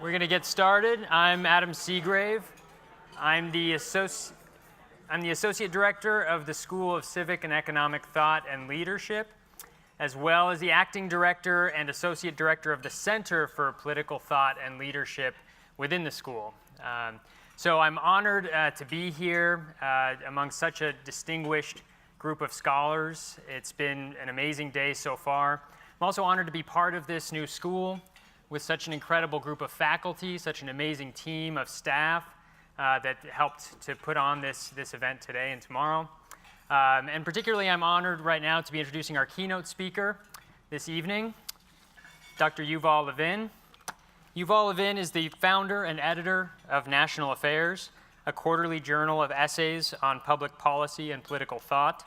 We're going to get started. I'm Adam Seagrave. I'm the Associate Director of the School of Civic and Economic Thought and Leadership, as well as the Acting Director and Associate Director of the Center for Political Thought and Leadership within the school. So I'm honored to be here among such a distinguished group of scholars. It's been an amazing day so far. I'm also honored to be part of this new school with such an incredible group of faculty, such an amazing team of staff that helped to put on this event today and tomorrow. And particularly, I'm honored right now to be introducing our keynote speaker this evening, Dr. Yuval Levin. Yuval Levin is the founder and editor of National Affairs, a quarterly journal of essays on public policy and political thought.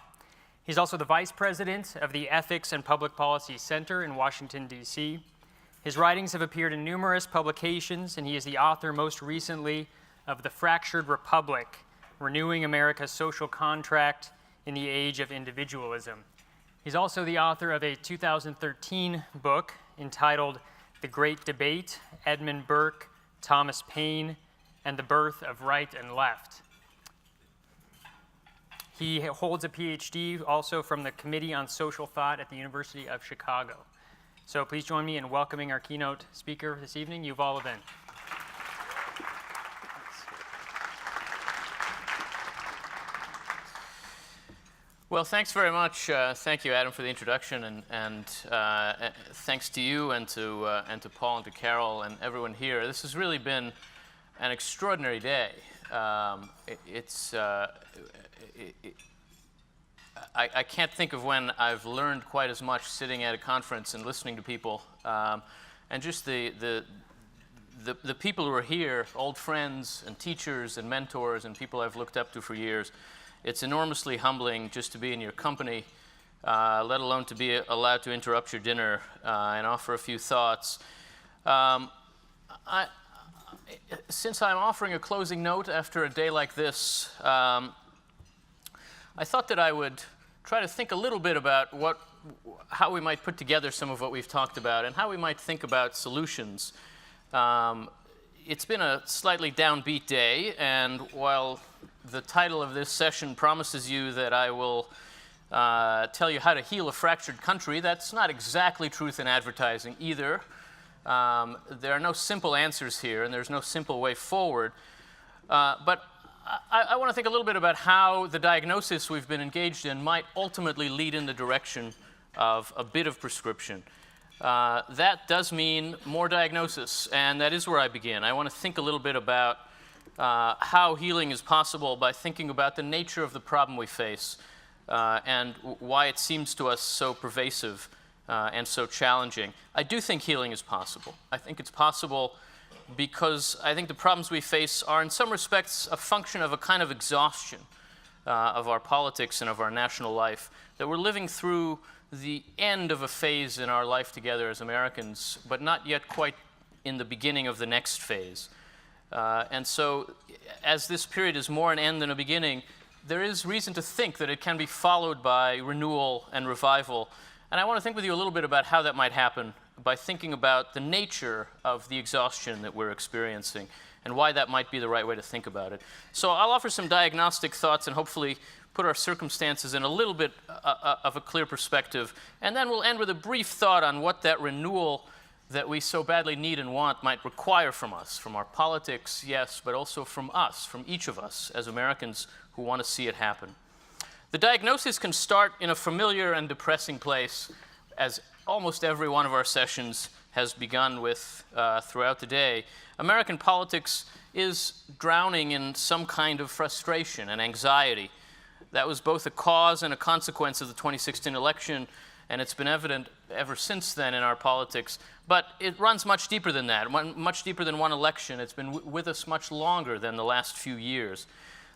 He's also the vice president of the Ethics and Public Policy Center in Washington, D.C. His writings have appeared in numerous publications, and he is the author most recently of The Fractured Republic, Renewing America's Social Contract in the Age of Individualism. He's also the author of a 2013 book entitled The Great Debate, Edmund Burke, Thomas Paine, and the Birth of Right and Left. He holds a PhD also from the Committee on Social Thought at the University of Chicago. So please join me in welcoming our keynote speaker this evening, Yuval Levin. Well, thanks very much. Thank you, Adam, for the introduction, and thanks to you and to Paul and to Carol and everyone here. This has really been an extraordinary day. I can't think of when I've learned quite as much sitting at a conference and listening to people, and just the people who are here, old friends and teachers and mentors and people I've looked up to for years. It's enormously humbling just to be in your company, let alone to be allowed to interrupt your dinner and offer a few thoughts. Since I'm offering a closing note after a day like this, I thought that I would try to think a little bit about how we might put together some of what we've talked about and how we might think about solutions. It's been a slightly downbeat day, and while the title of this session promises you that I will tell you how to heal a fractured country, that's not exactly truth in advertising either. There are no simple answers here, and there's no simple way forward. But I want to think a little bit about how the diagnosis we've been engaged in might ultimately lead in the direction of a bit of prescription. That does mean more diagnosis, and that is where I begin. I want to think a little bit about how healing is possible by thinking about the nature of the problem we face and why it seems to us so pervasive and so challenging. I do think healing is possible. I think it's possible because I think the problems we face are in some respects a function of a kind of exhaustion of our politics and of our national life, that we're living through the end of a phase in our life together as Americans, but not yet quite in the beginning of the next phase. And so as this period is more an end than a beginning, there is reason to think that it can be followed by renewal and revival. And I want to think with you a little bit about how that might happen by thinking about the nature of the exhaustion that we're experiencing and why that might be the right way to think about it. So I'll offer some diagnostic thoughts and hopefully put our circumstances in a little bit of a clear perspective. And then we'll end with a brief thought on what that renewal that we so badly need and want might require from us, from our politics, yes, but also from us, from each of us as Americans who want to see it happen. The diagnosis can start in a familiar and depressing place, as almost every one of our sessions has begun with throughout the day. American politics is drowning in some kind of frustration and anxiety. That was both a cause and a consequence of the 2016 election, and it's been evident ever since then in our politics. But it runs much deeper than that, much deeper than one election. It's been with us much longer than the last few years.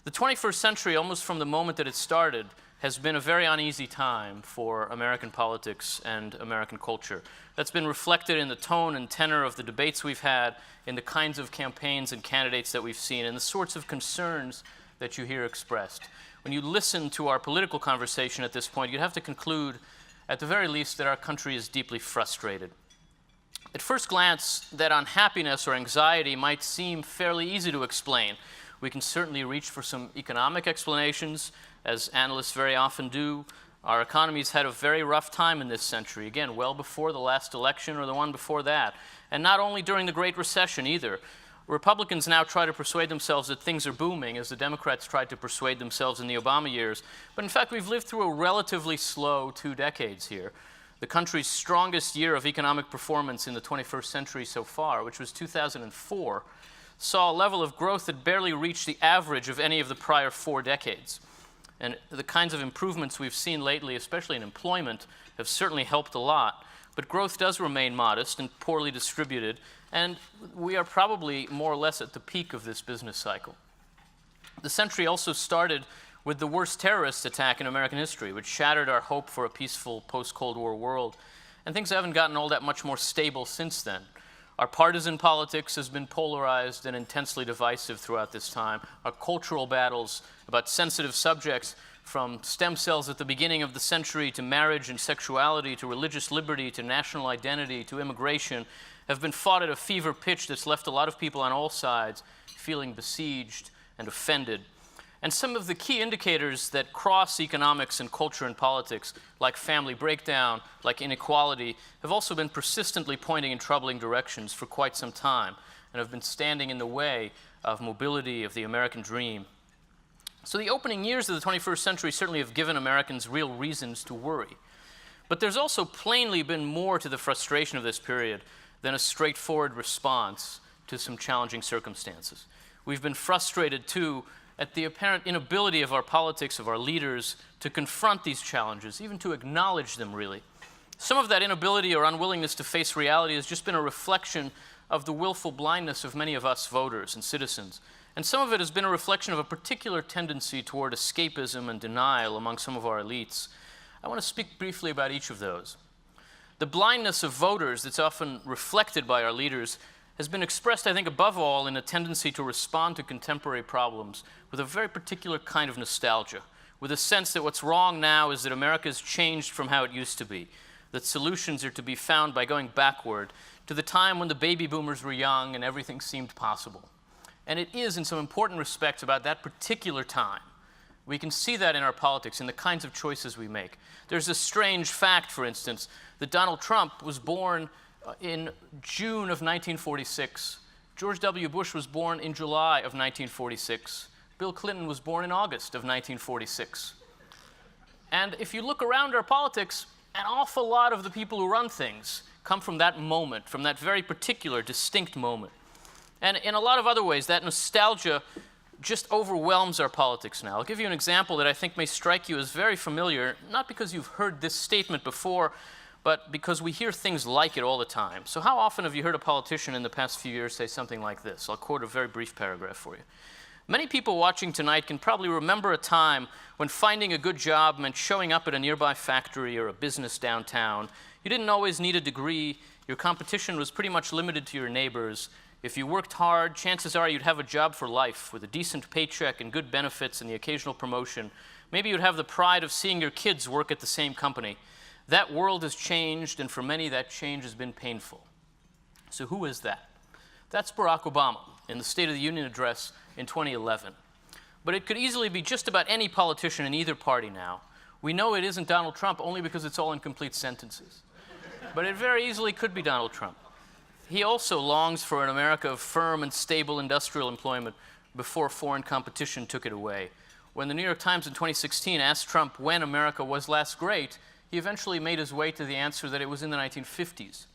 The 21st century, almost from the moment that it started, has been a very uneasy time for American politics and American culture. That's been reflected in the tone and tenor of the debates we've had, in the kinds of campaigns and candidates that we've seen, and the sorts of concerns that you hear expressed. When you listen to our political conversation at this point, you'd have to conclude, at the very least, that our country is deeply frustrated. At first glance, that unhappiness or anxiety might seem fairly easy to explain. We can certainly reach for some economic explanations, as analysts very often do. Our economy's had a very rough time in this century, again, well before the last election or the one before that. And not only during the Great Recession either. Republicans now try to persuade themselves that things are booming, as the Democrats tried to persuade themselves in the Obama years. But in fact, we've lived through a relatively slow 2 decades here. The country's strongest year of economic performance in the 21st century so far, which was 2004, saw a level of growth that barely reached the average of any of the prior 4 decades. And the kinds of improvements we've seen lately, especially in employment, have certainly helped a lot. But growth does remain modest and poorly distributed, and we are probably more or less at the peak of this business cycle. The century also started with the worst terrorist attack in American history, which shattered our hope for a peaceful post-Cold War world. And things haven't gotten all that much more stable since then. Our partisan politics has been polarized and intensely divisive throughout this time. Our cultural battles about sensitive subjects, from stem cells at the beginning of the century to marriage and sexuality to religious liberty to national identity to immigration, have been fought at a fever pitch that's left a lot of people on all sides feeling besieged and offended. And some of the key indicators that cross economics and culture and politics, like family breakdown, like inequality, have also been persistently pointing in troubling directions for quite some time and have been standing in the way of mobility, of the American dream. So the opening years of the 21st century certainly have given Americans real reasons to worry. But there's also plainly been more to the frustration of this period than a straightforward response to some challenging circumstances. We've been frustrated, too, at the apparent inability of our politics, of our leaders, to confront these challenges, even to acknowledge them, really. Some of that inability or unwillingness to face reality has just been a reflection of the willful blindness of many of us voters and citizens. And some of it has been a reflection of a particular tendency toward escapism and denial among some of our elites. I want to speak briefly about each of those. The blindness of voters that's often reflected by our leaders has been expressed, I think, above all in a tendency to respond to contemporary problems with a very particular kind of nostalgia, with a sense that what's wrong now is that America's changed from how it used to be, that solutions are to be found by going backward to the time when the baby boomers were young and everything seemed possible. And it is, in some important respects, about that particular time. We can see that in our politics, in the kinds of choices we make. There's a strange fact, for instance, that Donald Trump was born in June of 1946. George W. Bush was born in July of 1946. Bill Clinton was born in August of 1946. And if you look around our politics, an awful lot of the people who run things come from that moment, from that very particular, distinct moment. And in a lot of other ways, that nostalgia just overwhelms our politics now. I'll give you an example that I think may strike you as very familiar, not because you've heard this statement before, but because we hear things like it all the time. So how often have you heard a politician in the past few years say something like this? I'll quote a very brief paragraph for you. Many people watching tonight can probably remember a time when finding a good job meant showing up at a nearby factory or a business downtown. You didn't always need a degree. Your competition was pretty much limited to your neighbors. If you worked hard, chances are you'd have a job for life with a decent paycheck and good benefits and the occasional promotion. Maybe you'd have the pride of seeing your kids work at the same company. That world has changed, and for many, that change has been painful. So who is that? That's Barack Obama in the State of the Union address in 2011. But it could easily be just about any politician in either party now. We know it isn't Donald Trump only because it's all incomplete sentences. But it very easily could be Donald Trump. He also longs for an America of firm and stable industrial employment before foreign competition took it away. When the New York Times in 2016 asked Trump when America was last great, he eventually made his way to the answer that it was in the 1950s.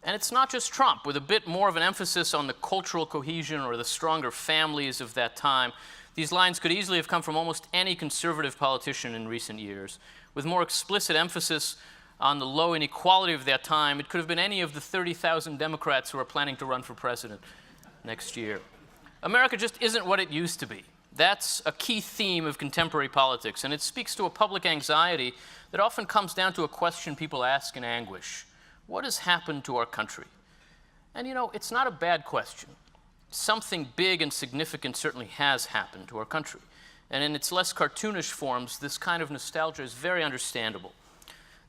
And it's not just Trump. With a bit more of an emphasis on the cultural cohesion or the stronger families of that time, these lines could easily have come from almost any conservative politician in recent years. With more explicit emphasis on the low inequality of that time, it could have been any of the 30,000 Democrats who are planning to run for president next year. America just isn't what it used to be. That's a key theme of contemporary politics, and it speaks to a public anxiety that often comes down to a question people ask in anguish. What has happened to our country? And you know, it's not a bad question. Something big and significant certainly has happened to our country. And in its less cartoonish forms, this kind of nostalgia is very understandable.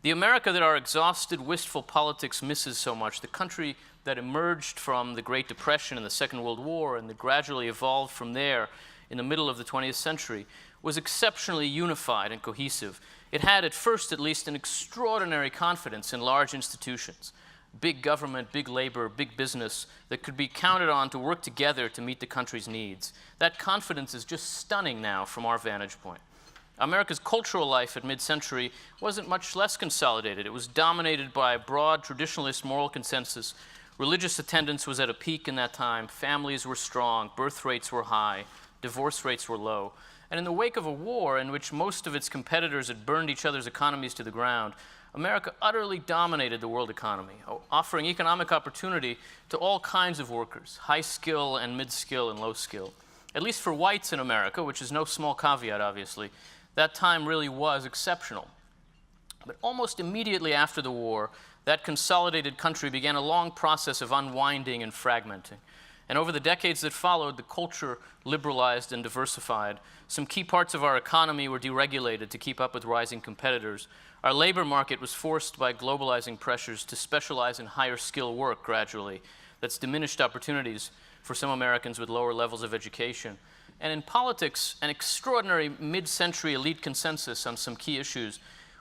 The America that our exhausted, wistful politics misses so much, the country that emerged from the Great Depression and the Second World War and that gradually evolved from there in the middle of the 20th century, was exceptionally unified and cohesive. It had, at first at least, an extraordinary confidence in large institutions, big government, big labor, big business that could be counted on to work together to meet the country's needs. That confidence is just stunning now from our vantage point. America's cultural life at mid-century wasn't much less consolidated. It was dominated by a broad traditionalist moral consensus. Religious attendance was at a peak in that time. Families were strong. Birth rates were high. Divorce rates were low. And in the wake of a war in which most of its competitors had burned each other's economies to the ground, America utterly dominated the world economy, offering economic opportunity to all kinds of workers, high skill and mid-skill and low skill. At least for whites in America, which is no small caveat, obviously, that time really was exceptional. But almost immediately after the war, that consolidated country began a long process of unwinding and fragmenting. And over the decades that followed, the culture liberalized and diversified. Some key parts of our economy were deregulated to keep up with rising competitors. Our labor market was forced by globalizing pressures to specialize in higher skill work gradually. That's diminished opportunities for some Americans with lower levels of education. And in politics, an extraordinary mid-century elite consensus on some key issues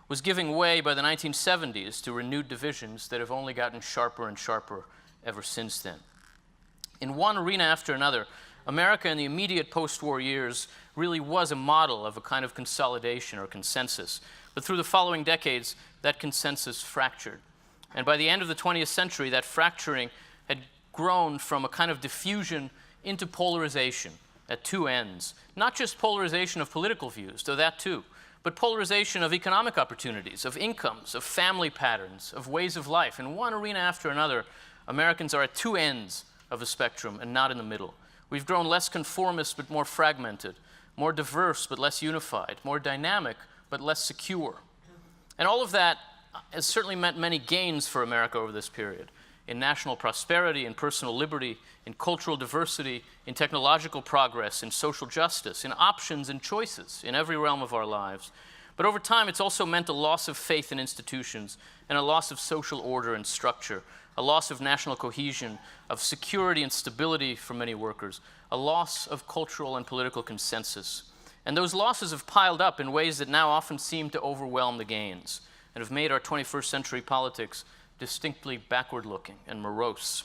was giving way by the 1970s to renewed divisions that have only gotten sharper and sharper ever since then. In one arena after another, America in the immediate post-war years really was a model of a kind of consolidation or consensus. But through the following decades, that consensus fractured. And by the end of the 20th century, that fracturing had grown from a kind of diffusion into polarization at two ends. Not just polarization of political views, though that too, but polarization of economic opportunities, of incomes, of family patterns, of ways of life. In one arena after another, Americans are at two ends of the spectrum and not in the middle. We've grown less conformist but more fragmented, more diverse but less unified, more dynamic but less secure. And all of that has certainly meant many gains for America over this period, in national prosperity, in personal liberty, in cultural diversity, in technological progress, in social justice, in options and choices in every realm of our lives. But over time, it's also meant a loss of faith in institutions and a loss of social order and structure, a loss of national cohesion, of security and stability for many workers, a loss of cultural and political consensus. And those losses have piled up in ways that now often seem to overwhelm the gains and have made our 21st century politics distinctly backward-looking and morose.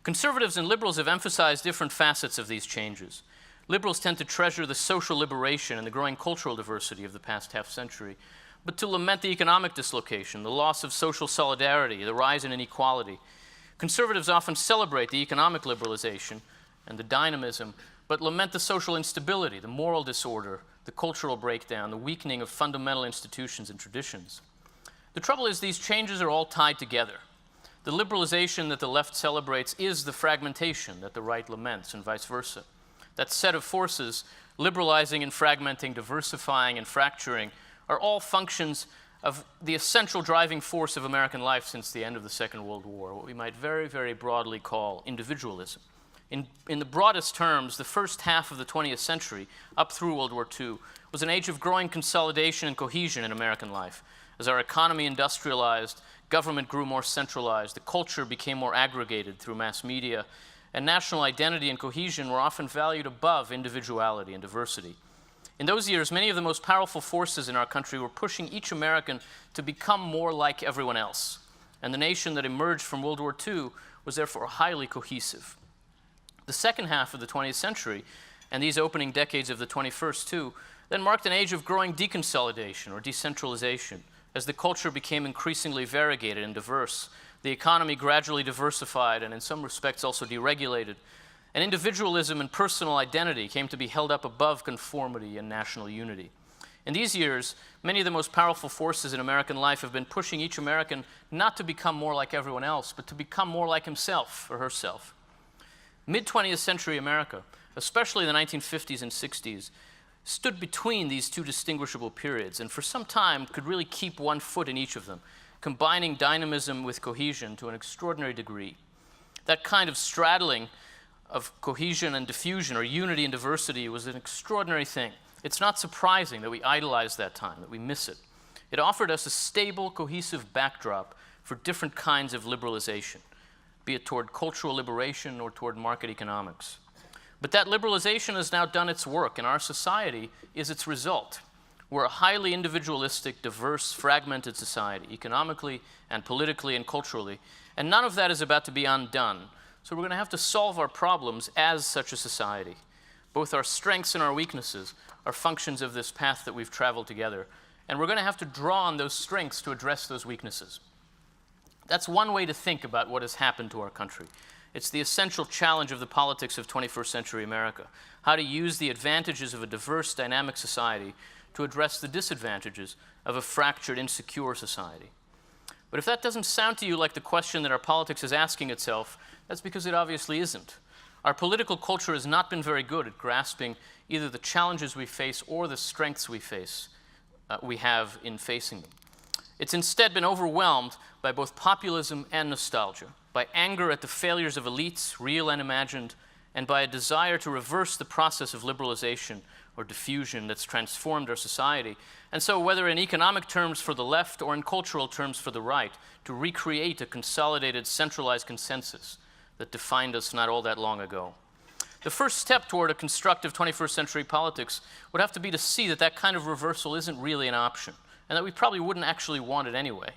Conservatives and liberals have emphasized different facets of these changes. Liberals tend to treasure the social liberation and the growing cultural diversity of the past half-century, but to lament the economic dislocation, the loss of social solidarity, the rise in inequality. Conservatives often celebrate the economic liberalization and the dynamism, but lament the social instability, the moral disorder, the cultural breakdown, the weakening of fundamental institutions and traditions. The trouble is these changes are all tied together. The liberalization that the left celebrates is the fragmentation that the right laments, and vice versa. That set of forces, liberalizing and fragmenting, diversifying and fracturing, are all functions of the essential driving force of American life since the end of the Second World War, what we might very, very broadly call individualism. In the broadest terms, the first half of the 20th century, up through World War II, was an age of growing consolidation and cohesion in American life. As our economy industrialized, government grew more centralized, the culture became more aggregated through mass media, and national identity and cohesion were often valued above individuality and diversity. In those years, many of the most powerful forces in our country were pushing each American to become more like everyone else. And the nation that emerged from World War II was therefore highly cohesive. The second half of the 20th century, and these opening decades of the 21st too, then marked an age of growing deconsolidation or decentralization. As the culture became increasingly variegated and diverse, the economy gradually diversified and in some respects also deregulated, and individualism and personal identity came to be held up above conformity and national unity. In these years, many of the most powerful forces in American life have been pushing each American not to become more like everyone else, but to become more like himself or herself. Mid-20th century America, especially the 1950s and 60s, stood between these two distinguishable periods and for some time could really keep one foot in each of them, combining dynamism with cohesion to an extraordinary degree. That kind of straddling of cohesion and diffusion, or unity and diversity, was an extraordinary thing. It's not surprising that we idolize that time, that we miss it. It offered us a stable, cohesive backdrop for different kinds of liberalization, be it toward cultural liberation or toward market economics. But that liberalization has now done its work, and our society is its result. We're a highly individualistic, diverse, fragmented society, economically and politically and culturally, and none of that is about to be undone. So we're going to have to solve our problems as such a society. Both our strengths and our weaknesses are functions of this path that we've traveled together, and we're going to have to draw on those strengths to address those weaknesses. That's one way to think about what has happened to our country. It's the essential challenge of the politics of 21st century America, how to use the advantages of a diverse, dynamic society to address the disadvantages of a fractured, insecure society. But if that doesn't sound to you like the question that our politics is asking itself, that's because it obviously isn't. Our political culture has not been very good at grasping either the challenges we face or the strengths we have in facing them. It's instead been overwhelmed by both populism and nostalgia, by anger at the failures of elites, real and imagined, and by a desire to reverse the process of liberalization or diffusion that's transformed our society. And so, whether in economic terms for the left or in cultural terms for the right, to recreate a consolidated, centralized consensus that defined us not all that long ago. The first step toward a constructive 21st century politics would have to be to see that that kind of reversal isn't really an option, and that we probably wouldn't actually want it anyway.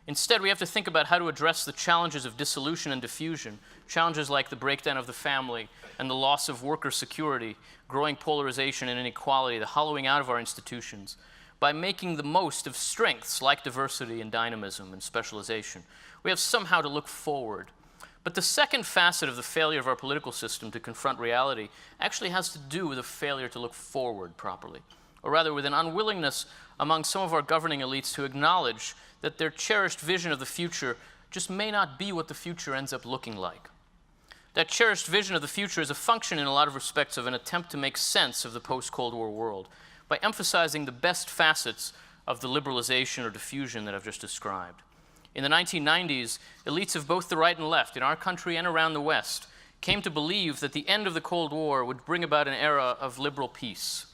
Instead, we have to think about how to address the challenges of dissolution and diffusion, challenges like the breakdown of the family and the loss of worker security, growing polarization and inequality, the hollowing out of our institutions, by making the most of strengths like diversity and dynamism and specialization. We have somehow to look forward. But the second facet of the failure of our political system to confront reality actually has to do with a failure to look forward properly, or rather with an unwillingness among some of our governing elites to acknowledge that their cherished vision of the future just may not be what the future ends up looking like. That cherished vision of the future is a function in a lot of respects of an attempt to make sense of the post-Cold War world by emphasizing the best facets of the liberalization or diffusion that I've just described. In the 1990s, elites of both the right and left, in our country and around the West, came to believe that the end of the Cold War would bring about an era of liberal peace.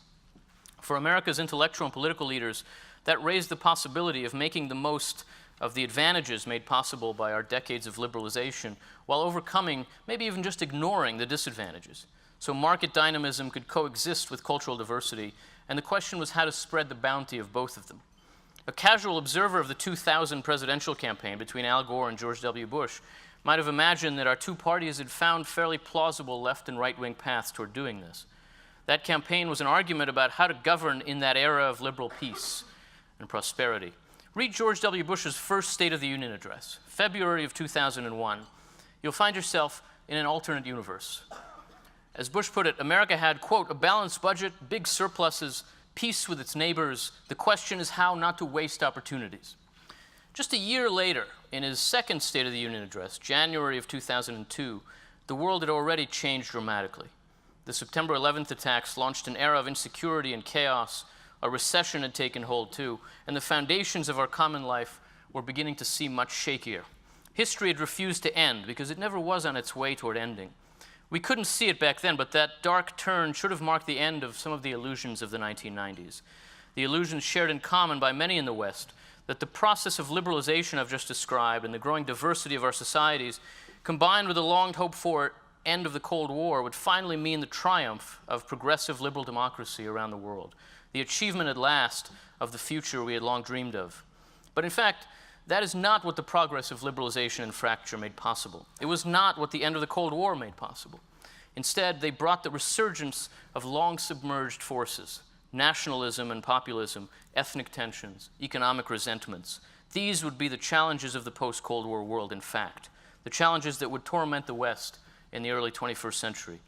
For America's intellectual and political leaders, that raised the possibility of making the most of the advantages made possible by our decades of liberalization while overcoming, maybe even just ignoring, the disadvantages. So market dynamism could coexist with cultural diversity, and the question was how to spread the bounty of both of them. A casual observer of the 2000 presidential campaign between Al Gore and George W. Bush might have imagined that our two parties had found fairly plausible left and right-wing paths toward doing this. That campaign was an argument about how to govern in that era of liberal peace and prosperity. Read George W. Bush's first State of the Union address, February of 2001. You'll find yourself in an alternate universe. As Bush put it, America had, quote, a balanced budget, big surpluses, peace with its neighbors. The question is how not to waste opportunities. Just a year later, in his second State of the Union address, January of 2002, the world had already changed dramatically. The September 11th attacks launched an era of insecurity and chaos. A recession had taken hold too, and the foundations of our common life were beginning to seem much shakier. History had refused to end because it never was on its way toward ending. We couldn't see it back then, but that dark turn should have marked the end of some of the illusions of the 1990s. The illusions shared in common by many in the West, that the process of liberalization I've just described and the growing diversity of our societies, combined with the long-hoped-for end of the Cold War, would finally mean the triumph of progressive liberal democracy around the world, the achievement at last of the future we had long dreamed of. But in fact, that is not what the progress of liberalization and fracture made possible. It was not what the end of the Cold War made possible. Instead, they brought the resurgence of long-submerged forces, nationalism and populism, ethnic tensions, economic resentments. These would be the challenges of the post-Cold War world, in fact, the challenges that would torment the West in the early 21st century.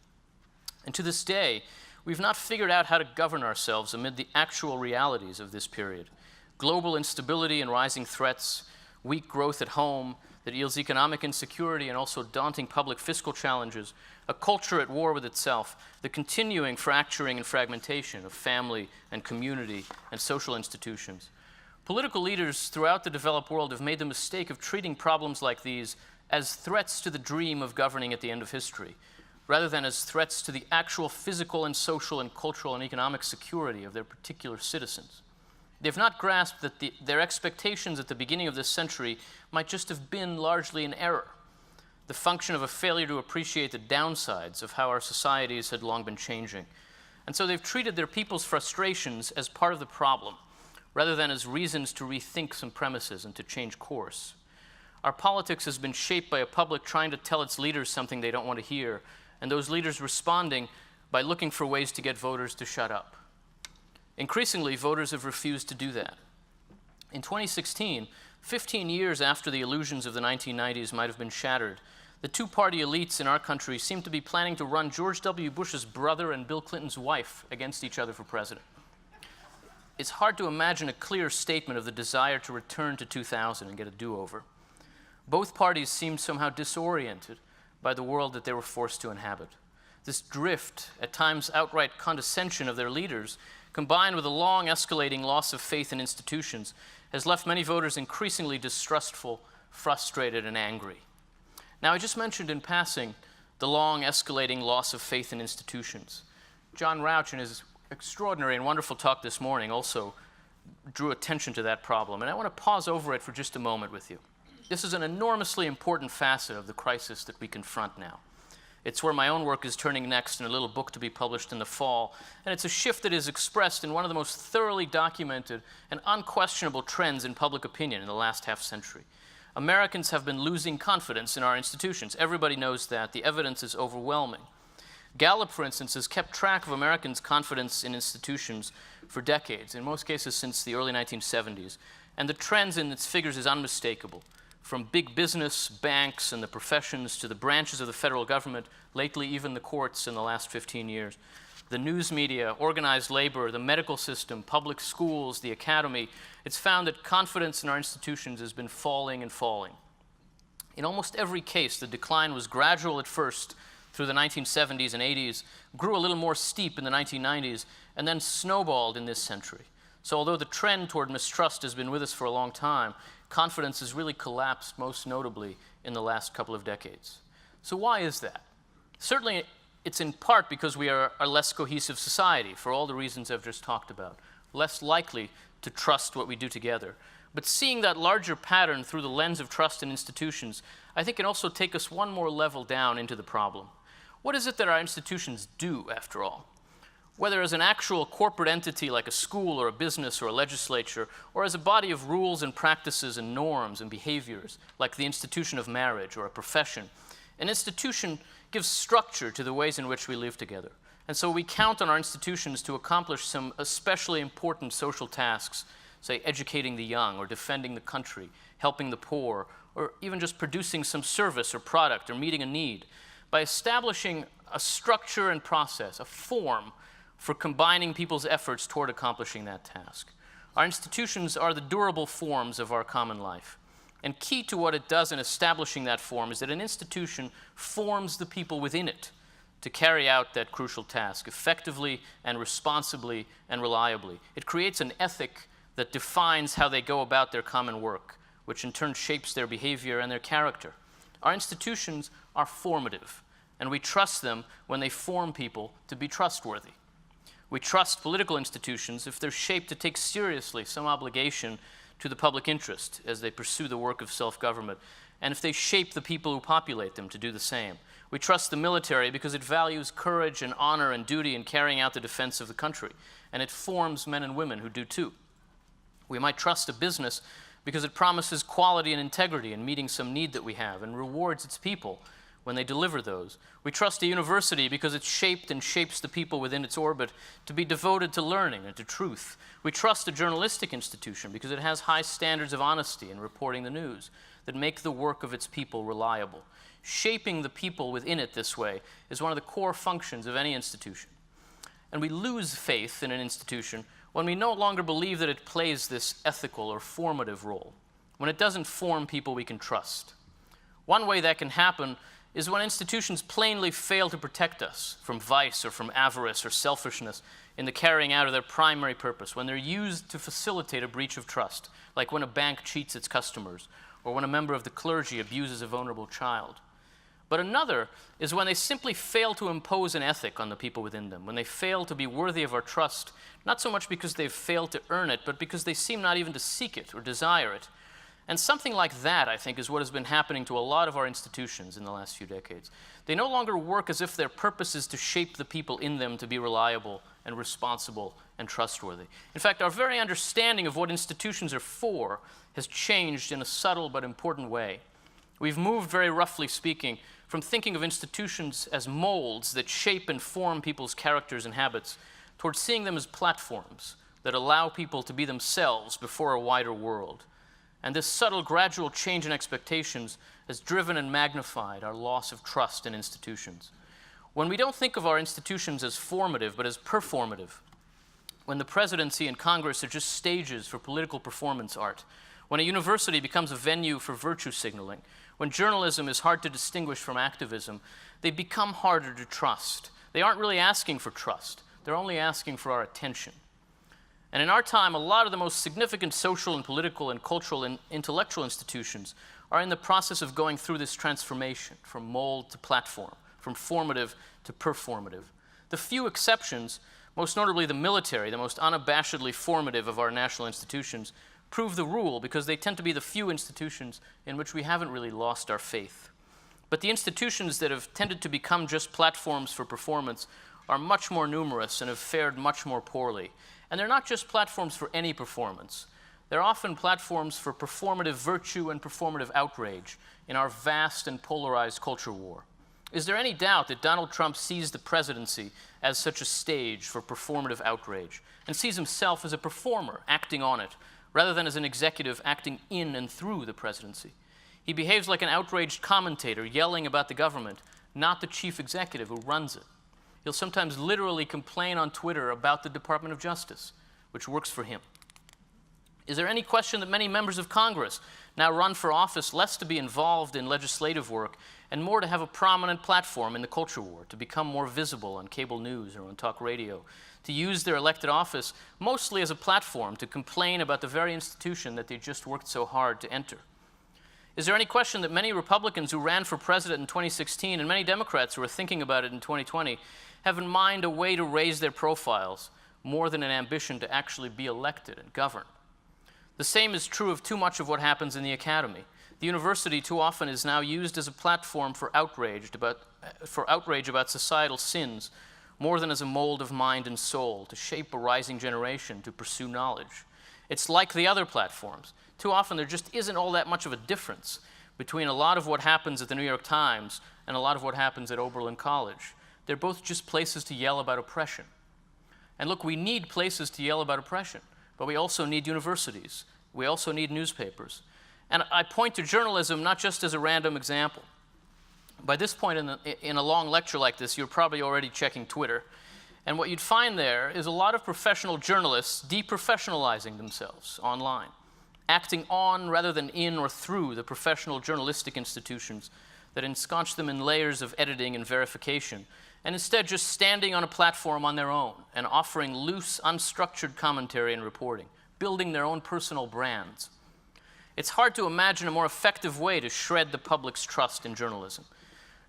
And to this day, we've not figured out how to govern ourselves amid the actual realities of this period. Global instability and rising threats, weak growth at home that yields economic insecurity and also daunting public fiscal challenges, a culture at war with itself, the continuing fracturing and fragmentation of family and community and social institutions. Political leaders throughout the developed world have made the mistake of treating problems like these as threats to the dream of governing at the end of history, rather than as threats to the actual physical and social and cultural and economic security of their particular citizens. They've not grasped that their expectations at the beginning of this century might just have been largely an error, the function of a failure to appreciate the downsides of how our societies had long been changing. And so they've treated their people's frustrations as part of the problem, rather than as reasons to rethink some premises and to change course. Our politics has been shaped by a public trying to tell its leaders something they don't want to hear, and those leaders responding by looking for ways to get voters to shut up. Increasingly, voters have refused to do that. In 2016, 15 years after the illusions of the 1990s might have been shattered, the two-party elites in our country seem to be planning to run George W. Bush's brother and Bill Clinton's wife against each other for president. It's hard to imagine a clear statement of the desire to return to 2000 and get a do-over. Both parties seemed somehow disoriented by the world that they were forced to inhabit. This drift, at times outright condescension of their leaders, combined with a long escalating loss of faith in institutions, has left many voters increasingly distrustful, frustrated, and angry. Now, I just mentioned in passing the long escalating loss of faith in institutions. John Rauch, in his extraordinary and wonderful talk this morning, also drew attention to that problem, and I want to pause over it for just a moment with you. This is an enormously important facet of the crisis that we confront now. It's where my own work is turning next in a little book to be published in the fall, and it's a shift that is expressed in one of the most thoroughly documented and unquestionable trends in public opinion in the last half-century. Americans have been losing confidence in our institutions. Everybody knows that. The evidence is overwhelming. Gallup, for instance, has kept track of Americans' confidence in institutions for decades, in most cases since the early 1970s, and the trends in its figures is unmistakable. From big business, banks, and the professions to the branches of the federal government, lately even the courts in the last 15 years, the news media, organized labor, the medical system, public schools, the academy, it's found that confidence in our institutions has been falling and falling. In almost every case, the decline was gradual at first through the 1970s and 80s, grew a little more steep in the 1990s, and then snowballed in this century. So although the trend toward mistrust has been with us for a long time, confidence has really collapsed most notably in the last couple of decades. So why is that? Certainly, it's in part because we are a less cohesive society, for all the reasons I've just talked about, less likely to trust what we do together. But seeing that larger pattern through the lens of trust in institutions, I think can also take us one more level down into the problem. What is it that our institutions do, after all? Whether as an actual corporate entity like a school or a business or a legislature, or as a body of rules and practices and norms and behaviors, like the institution of marriage or a profession, an institution gives structure to the ways in which we live together. And so we count on our institutions to accomplish some especially important social tasks, say educating the young or defending the country, helping the poor, or even just producing some service or product or meeting a need, by establishing a structure and process, a form for combining people's efforts toward accomplishing that task. Our institutions are the durable forms of our common life. And key to what it does in establishing that form is that an institution forms the people within it to carry out that crucial task effectively and responsibly and reliably. It creates an ethic that defines how they go about their common work, which in turn shapes their behavior and their character. Our institutions are formative, and we trust them when they form people to be trustworthy. We trust political institutions if they're shaped to take seriously some obligation to the public interest as they pursue the work of self-government, and if they shape the people who populate them to do the same. We trust the military because it values courage and honor and duty in carrying out the defense of the country, and it forms men and women who do too. We might trust a business because it promises quality and integrity in meeting some need that we have and rewards its people when they deliver those. We trust a university because it's shaped and shapes the people within its orbit to be devoted to learning and to truth. We trust a journalistic institution because it has high standards of honesty in reporting the news that make the work of its people reliable. Shaping the people within it this way is one of the core functions of any institution. And we lose faith in an institution when we no longer believe that it plays this ethical or formative role, when it doesn't form people we can trust. One way that can happen is when institutions plainly fail to protect us from vice or from avarice or selfishness in the carrying out of their primary purpose, when they're used to facilitate a breach of trust, like when a bank cheats its customers, or when a member of the clergy abuses a vulnerable child. But another is when they simply fail to impose an ethic on the people within them, when they fail to be worthy of our trust, not so much because they've failed to earn it, but because they seem not even to seek it or desire it. And something like that, I think, is what has been happening to a lot of our institutions in the last few decades. They no longer work as if their purpose is to shape the people in them to be reliable and responsible and trustworthy. In fact, our very understanding of what institutions are for has changed in a subtle but important way. We've moved, very roughly speaking, from thinking of institutions as molds that shape and form people's characters and habits towards seeing them as platforms that allow people to be themselves before a wider world. And this subtle, gradual change in expectations has driven and magnified our loss of trust in institutions. When we don't think of our institutions as formative, but as performative, when the presidency and Congress are just stages for political performance art, when a university becomes a venue for virtue signaling, when journalism is hard to distinguish from activism, they become harder to trust. They aren't really asking for trust. They're only asking for our attention. And in our time, a lot of the most significant social and political and cultural and intellectual institutions are in the process of going through this transformation from mold to platform, from formative to performative. The few exceptions, most notably the military, the most unabashedly formative of our national institutions, prove the rule because they tend to be the few institutions in which we haven't really lost our faith. But the institutions that have tended to become just platforms for performance are much more numerous and have fared much more poorly. And they're not just platforms for any performance. They're often platforms for performative virtue and performative outrage in our vast and polarized culture war. Is there any doubt that Donald Trump sees the presidency as such a stage for performative outrage and sees himself as a performer acting on it, rather than as an executive acting in and through the presidency? He behaves like an outraged commentator yelling about the government, not the chief executive who runs it. He'll sometimes literally complain on Twitter about the Department of Justice, which works for him. Is there any question that many members of Congress now run for office less to be involved in legislative work and more to have a prominent platform in the culture war, to become more visible on cable news or on talk radio, to use their elected office mostly as a platform to complain about the very institution that they just worked so hard to enter? Is there any question that many Republicans who ran for president in 2016 and many Democrats who are thinking about it in 2020 have in mind a way to raise their profiles more than an ambition to actually be elected and govern? The same is true of too much of what happens in the academy. The university too often is now used as a platform for outrage about societal sins more than as a mold of mind and soul to shape a rising generation to pursue knowledge. It's like the other platforms. Too often there just isn't all that much of a difference between a lot of what happens at the New York Times and a lot of what happens at Oberlin College. They're both just places to yell about oppression. And look, we need places to yell about oppression, but we also need universities. We also need newspapers. And I point to journalism not just as a random example. By this point in a long lecture like this, you're probably already checking Twitter. And what you'd find there is a lot of professional journalists deprofessionalizing themselves online, acting on rather than in or through the professional journalistic institutions that ensconce them in layers of editing and verification, and instead just standing on a platform on their own and offering loose, unstructured commentary and reporting, building their own personal brands. It's hard to imagine a more effective way to shred the public's trust in journalism.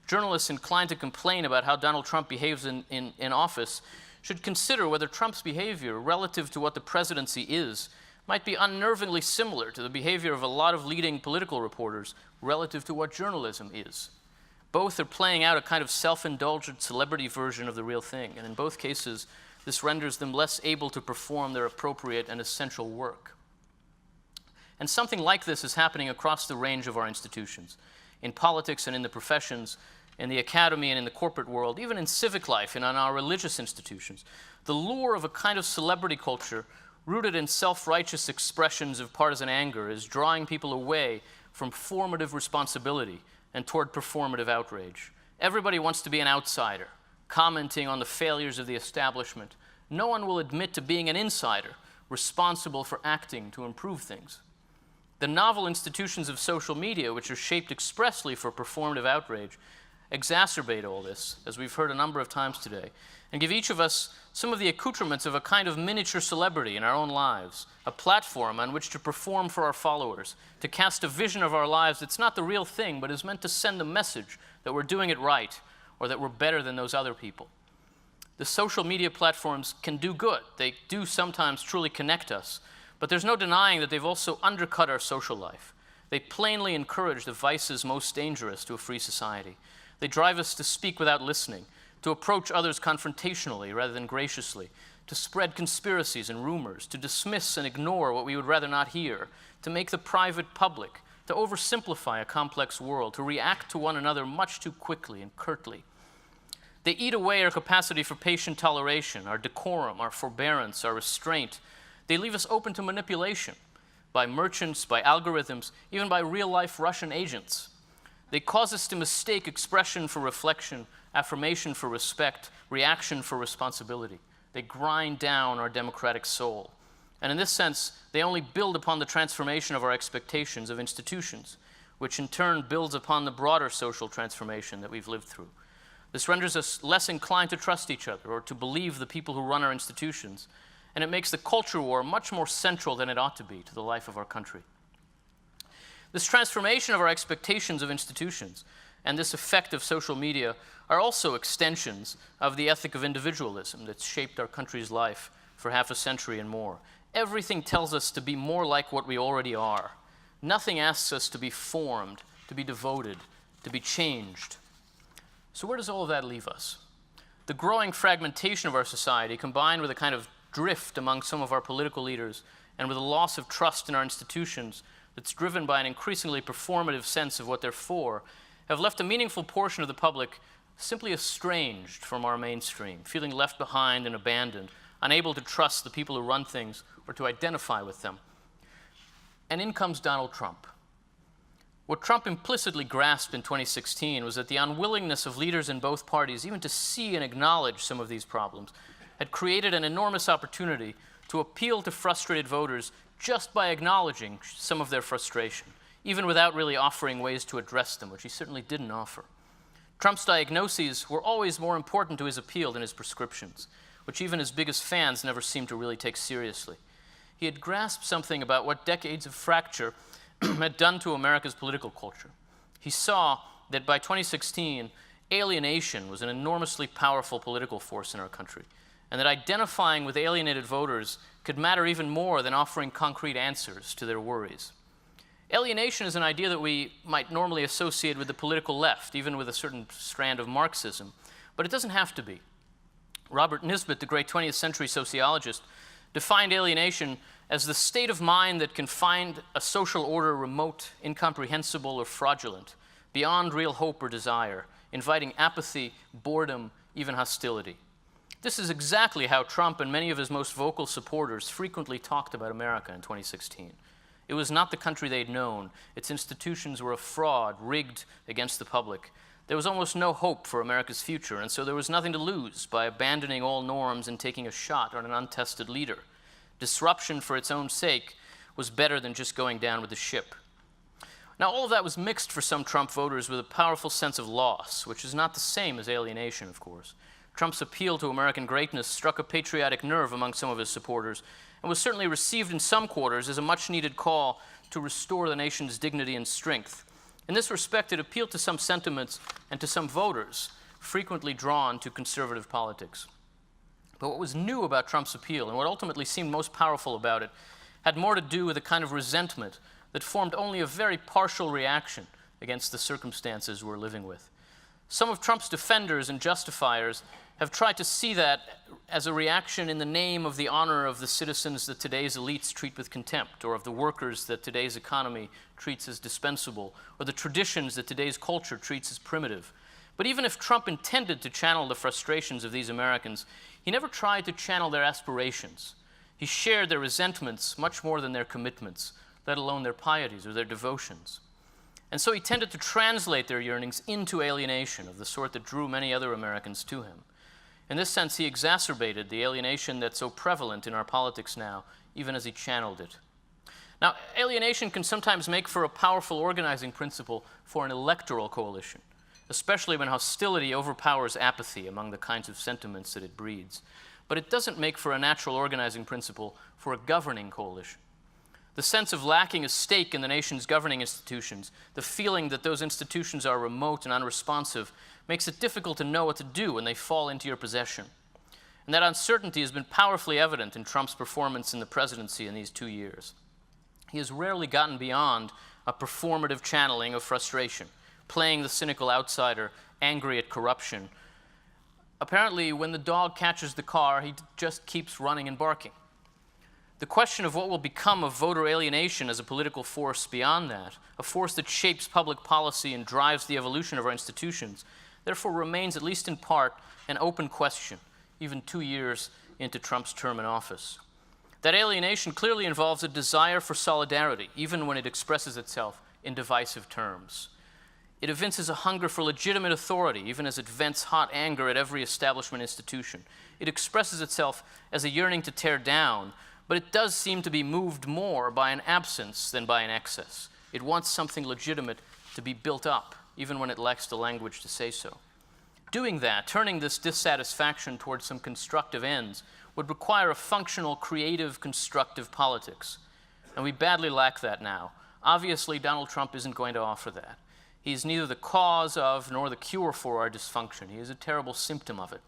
Journalists inclined to complain about how Donald Trump behaves in office should consider whether Trump's behavior relative to what the presidency is might be unnervingly similar to the behavior of a lot of leading political reporters relative to what journalism is. Both are playing out a kind of self-indulgent celebrity version of the real thing, and in both cases, this renders them less able to perform their appropriate and essential work. And something like this is happening across the range of our institutions, in politics and in the professions, in the academy and in the corporate world, even in civic life and in our religious institutions. The lure of a kind of celebrity culture rooted in self-righteous expressions of partisan anger is drawing people away from formative responsibility and toward performative outrage. Everybody wants to be an outsider, commenting on the failures of the establishment. No one will admit to being an insider, responsible for acting to improve things. The novel institutions of social media, which are shaped expressly for performative outrage, exacerbate all this, as we've heard a number of times today, and give each of us some of the accoutrements of a kind of miniature celebrity in our own lives, a platform on which to perform for our followers, to cast a vision of our lives that's not the real thing, but is meant to send the message that we're doing it right, or that we're better than those other people. The social media platforms can do good. They do sometimes truly connect us, but there's no denying that they've also undercut our social life. They plainly encourage the vices most dangerous to a free society. They drive us to speak without listening, to approach others confrontationally rather than graciously, to spread conspiracies and rumors, to dismiss and ignore what we would rather not hear, to make the private public, to oversimplify a complex world, to react to one another much too quickly and curtly. They eat away our capacity for patient toleration, our decorum, our forbearance, our restraint. They leave us open to manipulation by merchants, by algorithms, even by real-life Russian agents. They cause us to mistake expression for reflection, affirmation for respect, reaction for responsibility. They grind down our democratic soul. And in this sense, they only build upon the transformation of our expectations of institutions, which in turn builds upon the broader social transformation that we've lived through. This renders us less inclined to trust each other or to believe the people who run our institutions, and it makes the culture war much more central than it ought to be to the life of our country. This transformation of our expectations of institutions and this effect of social media are also extensions of the ethic of individualism that's shaped our country's life for half a century and more. Everything tells us to be more like what we already are. Nothing asks us to be formed, to be devoted, to be changed. So where does all of that leave us? The growing fragmentation of our society, combined with a kind of drift among some of our political leaders and with a loss of trust in our institutions that's driven by an increasingly performative sense of what they're for, have left a meaningful portion of the public simply estranged from our mainstream, feeling left behind and abandoned, unable to trust the people who run things or to identify with them. And in comes Donald Trump. What Trump implicitly grasped in 2016 was that the unwillingness of leaders in both parties even to see and acknowledge some of these problems had created an enormous opportunity to appeal to frustrated voters just by acknowledging some of their frustration, even without really offering ways to address them, which he certainly didn't offer. Trump's diagnoses were always more important to his appeal than his prescriptions, which even his biggest fans never seemed to really take seriously. He had grasped something about what decades of fracture had done to America's political culture. He saw that by 2016, alienation was an enormously powerful political force in our country, and that identifying with alienated voters could matter even more than offering concrete answers to their worries. Alienation is an idea that we might normally associate with the political left, even with a certain strand of Marxism, but it doesn't have to be. Robert Nisbet, the great 20th century sociologist, defined alienation as the state of mind that can find a social order remote, incomprehensible, or fraudulent, beyond real hope or desire, inviting apathy, boredom, even hostility. This is exactly how Trump and many of his most vocal supporters frequently talked about America in 2016. It was not the country they'd known. Its institutions were a fraud, rigged against the public. There was almost no hope for America's future, and so there was nothing to lose by abandoning all norms and taking a shot on an untested leader. Disruption for its own sake was better than just going down with the ship. Now, all of that was mixed for some Trump voters with a powerful sense of loss, which is not the same as alienation, of course. Trump's appeal to American greatness struck a patriotic nerve among some of his supporters and was certainly received in some quarters as a much-needed call to restore the nation's dignity and strength. In this respect, it appealed to some sentiments and to some voters frequently drawn to conservative politics. But what was new about Trump's appeal, and what ultimately seemed most powerful about it, had more to do with a kind of resentment that formed only a very partial reaction against the circumstances we're living with. Some of Trump's defenders and justifiers have tried to see that as a reaction in the name of the honor of the citizens that today's elites treat with contempt, or of the workers that today's economy treats as dispensable, or the traditions that today's culture treats as primitive. But even if Trump intended to channel the frustrations of these Americans, he never tried to channel their aspirations. He shared their resentments much more than their commitments, let alone their pieties or their devotions. And so he tended to translate their yearnings into alienation of the sort that drew many other Americans to him. In this sense, he exacerbated the alienation that's so prevalent in our politics now, even as he channeled it. Now, alienation can sometimes make for a powerful organizing principle for an electoral coalition. especially when hostility overpowers apathy among the kinds of sentiments that it breeds. But it doesn't make for a natural organizing principle for a governing coalition. The sense of lacking a stake in the nation's governing institutions, the feeling that those institutions are remote and unresponsive, makes it difficult to know what to do when they fall into your possession. And that uncertainty has been powerfully evident in Trump's performance in the presidency in these 2 years. He has rarely gotten beyond a performative channeling of frustration, playing the cynical outsider, angry at corruption. Apparently, when the dog catches the car, he just keeps running and barking. The question of what will become of voter alienation as a political force beyond that, a force that shapes public policy and drives the evolution of our institutions, therefore remains, at least in part, an open question, even 2 years into Trump's term in office. That alienation clearly involves a desire for solidarity, even when it expresses itself in divisive terms. It evinces a hunger for legitimate authority, even as it vents hot anger at every establishment institution. It expresses itself as a yearning to tear down, but it does seem to be moved more by an absence than by an excess. It wants something legitimate to be built up, even when it lacks the language to say so. Doing that, turning this dissatisfaction towards some constructive ends, would require a functional, creative, constructive politics. And we badly lack that now. Obviously, Donald Trump isn't going to offer that. He is neither the cause of nor the cure for our dysfunction. He is a terrible symptom of it.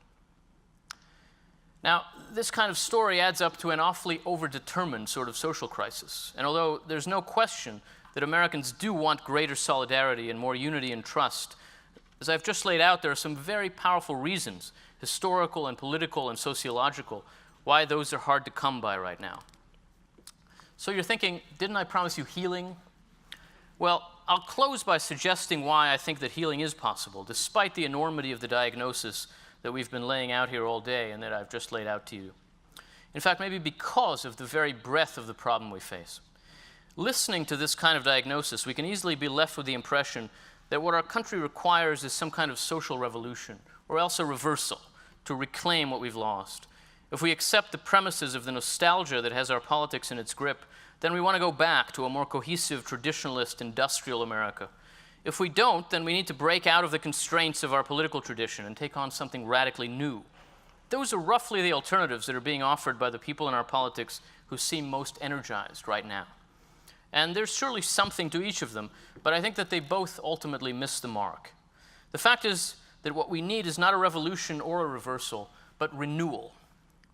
Now, this kind of story adds up to an awfully overdetermined sort of social crisis. And although there's no question that Americans do want greater solidarity and more unity and trust, as I've just laid out, there are some very powerful reasons, historical and political and sociological, why those are hard to come by right now. So you're thinking, didn't I promise you healing? Well, I'll close by suggesting why I think that healing is possible, despite the enormity of the diagnosis that we've been laying out here all day and that I've just laid out to you. In fact, maybe because of the very breadth of the problem we face. Listening to this kind of diagnosis, we can easily be left with the impression that what our country requires is some kind of social revolution, or else a reversal, to reclaim what we've lost. If we accept the premises of the nostalgia that has our politics in its grip, then we want to go back to a more cohesive, traditionalist, industrial America. If we don't, then we need to break out of the constraints of our political tradition and take on something radically new. Those are roughly the alternatives that are being offered by the people in our politics who seem most energized right now. And there's surely something to each of them, but I think that they both ultimately miss the mark. The fact is that what we need is not a revolution or a reversal, but renewal.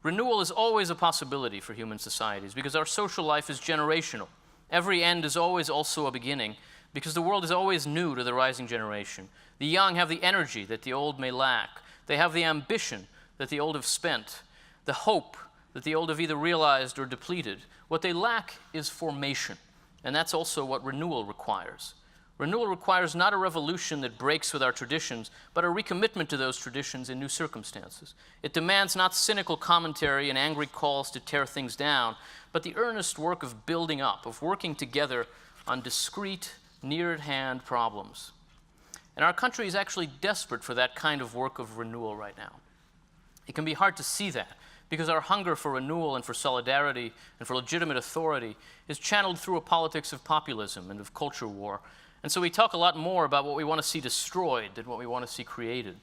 Renewal is always a possibility for human societies because our social life is generational. Every end is always also a beginning because the world is always new to the rising generation. The young have the energy that the old may lack. They have the ambition that the old have spent, the hope that the old have either realized or depleted. What they lack is formation, and that's also what renewal requires. Renewal requires not a revolution that breaks with our traditions, but a recommitment to those traditions in new circumstances. It demands not cynical commentary and angry calls to tear things down, but the earnest work of building up, of working together on discrete, near-at-hand problems. And our country is actually desperate for that kind of work of renewal right now. It can be hard to see that, because our hunger for renewal and for solidarity and for legitimate authority is channeled through a politics of populism and of culture war. And so we talk a lot more about what we want to see destroyed than what we want to see created.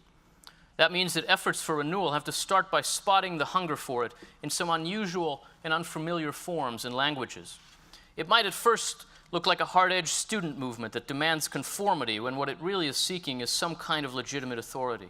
That means that efforts for renewal have to start by spotting the hunger for it in some unusual and unfamiliar forms and languages. It might at first look like a hard-edged student movement that demands conformity when what it really is seeking is some kind of legitimate authority.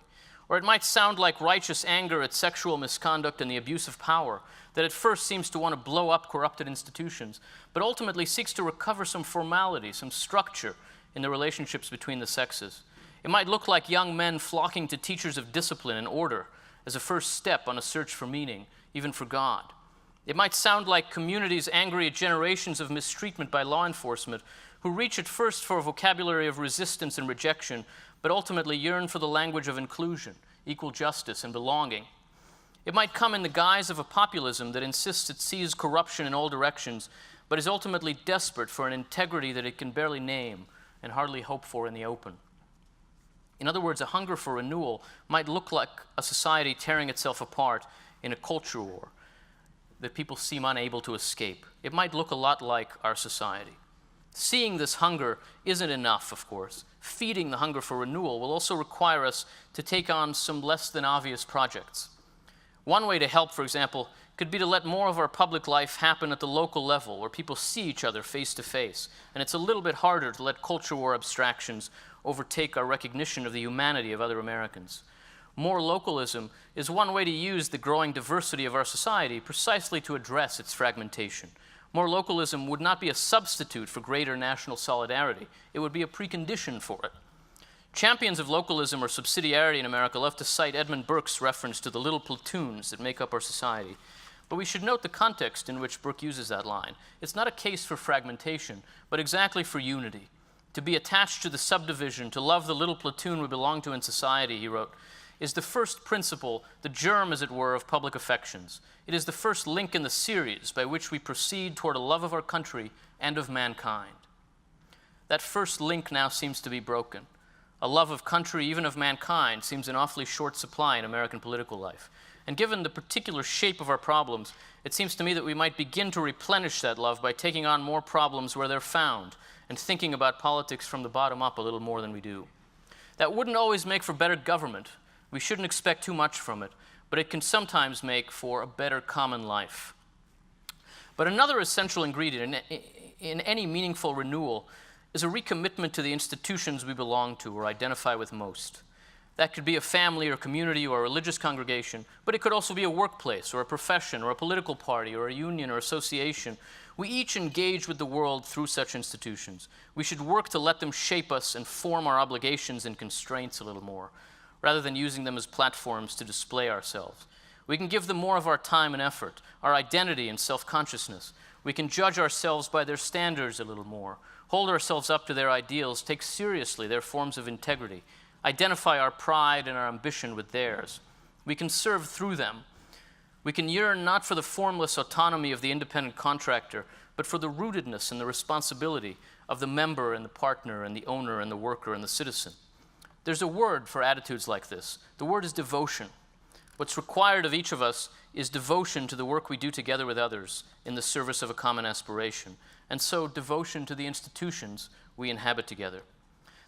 Or it might sound like righteous anger at sexual misconduct and the abuse of power that at first seems to want to blow up corrupted institutions, but ultimately seeks to recover some formality, some structure in the relationships between the sexes. It might look like young men flocking to teachers of discipline and order as a first step on a search for meaning, even for God. It might sound like communities angry at generations of mistreatment by law enforcement who reach at first for a vocabulary of resistance and rejection, but ultimately yearn for the language of inclusion, equal justice, and belonging. It might come in the guise of a populism that insists it sees corruption in all directions, but is ultimately desperate for an integrity that it can barely name and hardly hope for in the open. In other words, a hunger for renewal might look like a society tearing itself apart in a culture war that people seem unable to escape. It might look a lot like our society. Seeing this hunger isn't enough, of course. Feeding the hunger for renewal will also require us to take on some less than obvious projects. One way to help, for example, could be to let more of our public life happen at the local level, where people see each other face to face, and it's a little bit harder to let culture war abstractions overtake our recognition of the humanity of other Americans. More localism is one way to use the growing diversity of our society precisely to address its fragmentation. More localism would not be a substitute for greater national solidarity. It would be a precondition for it. Champions of localism or subsidiarity in America love to cite Edmund Burke's reference to the little platoons that make up our society. But we should note the context in which Burke uses that line. It's not a case for fragmentation, but exactly for unity. To be attached to the subdivision, to love the little platoon we belong to in society, he wrote, is the first principle, the germ, as it were, of public affections. It is the first link in the series by which we proceed toward a love of our country and of mankind. That first link now seems to be broken. A love of country, even of mankind, seems in awfully short supply in American political life. And given the particular shape of our problems, it seems to me that we might begin to replenish that love by taking on more problems where they're found and thinking about politics from the bottom up a little more than we do. That wouldn't always make for better government. We shouldn't expect too much from it, but it can sometimes make for a better common life. But another essential ingredient in any meaningful renewal is a recommitment to the institutions we belong to or identify with most. That could be a family or community or a religious congregation, but it could also be a workplace or a profession or a political party or a union or association. We each engage with the world through such institutions. We should work to let them shape us and form our obligations and constraints a little more, rather than using them as platforms to display ourselves. We can give them more of our time and effort, our identity and self-consciousness. We can judge ourselves by their standards a little more, hold ourselves up to their ideals, take seriously their forms of integrity, identify our pride and our ambition with theirs. We can serve through them. We can yearn not for the formless autonomy of the independent contractor, but for the rootedness and the responsibility of the member and the partner and the owner and the worker and the citizen. There's a word for attitudes like this. The word is devotion. What's required of each of us is devotion to the work we do together with others in the service of a common aspiration, and so devotion to the institutions we inhabit together.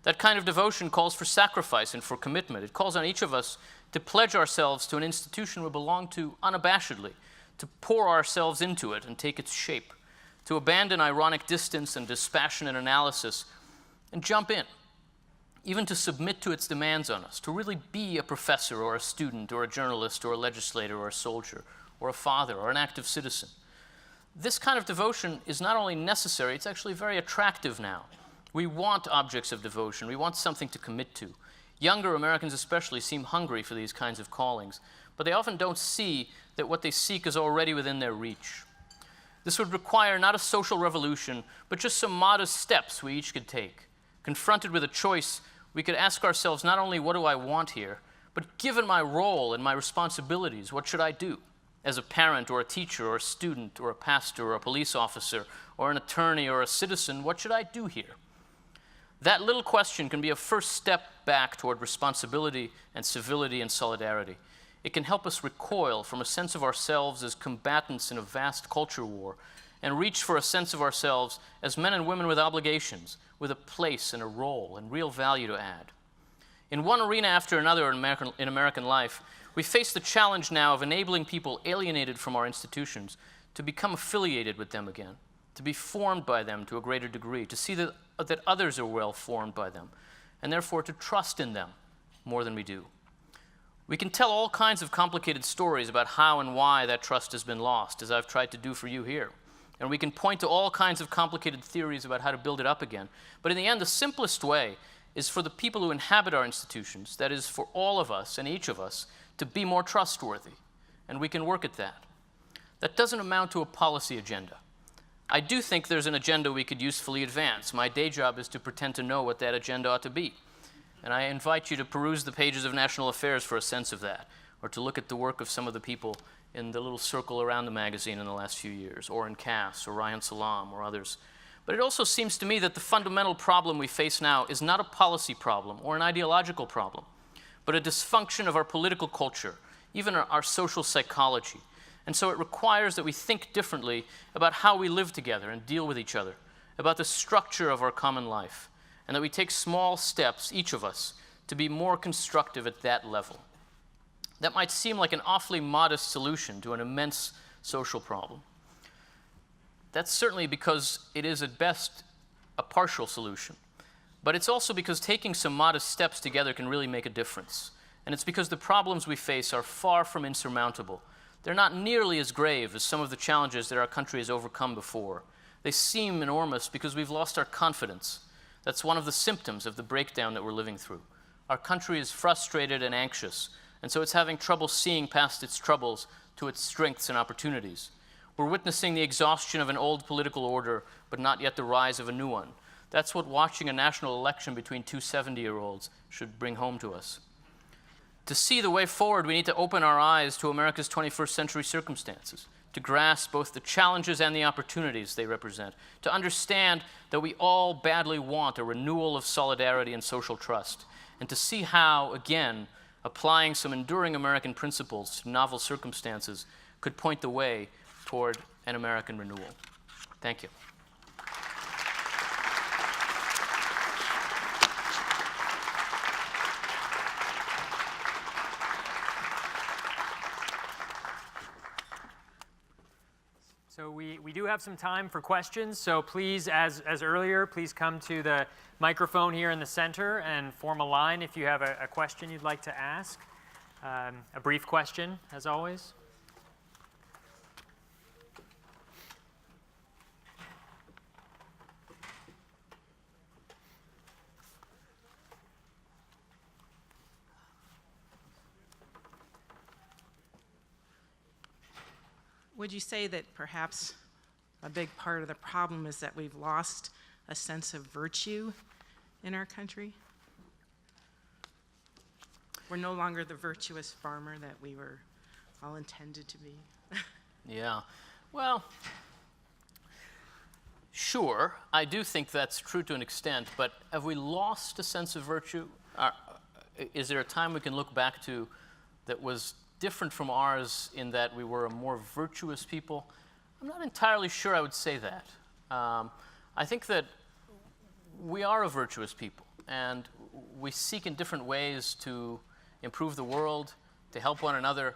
That kind of devotion calls for sacrifice and for commitment. It calls on each of us to pledge ourselves to an institution we belong to unabashedly, to pour ourselves into it and take its shape, to abandon ironic distance and dispassionate analysis and jump in, even to submit to its demands on us, to really be a professor or a student or a journalist or a legislator or a soldier or a father or an active citizen. This kind of devotion is not only necessary, it's actually very attractive now. We want objects of devotion. We want something to commit to. Younger Americans especially seem hungry for these kinds of callings, but they often don't see that what they seek is already within their reach. This would require not a social revolution, but just some modest steps we each could take. Confronted with a choice, we could ask ourselves not only what do I want here, but given my role and my responsibilities, what should I do? As a parent or a teacher or a student or a pastor or a police officer or an attorney or a citizen, what should I do here? That little question can be a first step back toward responsibility and civility and solidarity. It can help us recoil from a sense of ourselves as combatants in a vast culture war and reach for a sense of ourselves as men and women with obligations, with a place and a role and real value to add. In one arena after another in American life, we face the challenge now of enabling people alienated from our institutions to become affiliated with them again, to be formed by them to a greater degree, to see that others are well formed by them, and therefore to trust in them more than we do. We can tell all kinds of complicated stories about how and why that trust has been lost, as I've tried to do for you here. And we can point to all kinds of complicated theories about how to build it up again. But in the end, the simplest way is for the people who inhabit our institutions, that is, for all of us and each of us, to be more trustworthy. And we can work at that. That doesn't amount to a policy agenda. I do think there's an agenda we could usefully advance. My day job is to pretend to know what that agenda ought to be. And I invite you to peruse the pages of National Affairs for a sense of that, or to look at the work of some of the people in the little circle around the magazine in the last few years, or in Cass, or Ryan Salam, or others. But it also seems to me that the fundamental problem we face now is not a policy problem or an ideological problem, but a dysfunction of our political culture, even our social psychology. And so it requires that we think differently about how we live together and deal with each other, about the structure of our common life, and that we take small steps, each of us, to be more constructive at that level. That might seem like an awfully modest solution to an immense social problem. That's certainly because it is at best a partial solution. But it's also because taking some modest steps together can really make a difference. And it's because the problems we face are far from insurmountable. They're not nearly as grave as some of the challenges that our country has overcome before. They seem enormous because we've lost our confidence. That's one of the symptoms of the breakdown that we're living through. Our country is frustrated and anxious, and so it's having trouble seeing past its troubles to its strengths and opportunities. We're witnessing the exhaustion of an old political order, but not yet the rise of a new one. That's what watching a national election between two 70-year-olds should bring home to us. To see the way forward, we need to open our eyes to America's 21st century circumstances, to grasp both the challenges and the opportunities they represent, to understand that we all badly want a renewal of solidarity and social trust, and to see how, again, applying some enduring American principles to novel circumstances could point the way toward an American renewal. Thank you. So we do have some time for questions, so please, as earlier, please come to the microphone here in the center and form a line if you have a question you'd like to ask. A brief question, as always. Would you say that perhaps a big part of the problem is that we've lost a sense of virtue in our country? We're no longer the virtuous farmer that we were all intended to be. Yeah. Well, sure, I do think that's true to an extent, but have we lost a sense of virtue? Is there a time we can look back to that was different from ours in that we were a more virtuous people? I'm not entirely sure I would say that. I think that we are a virtuous people, and we seek in different ways to improve the world, to help one another.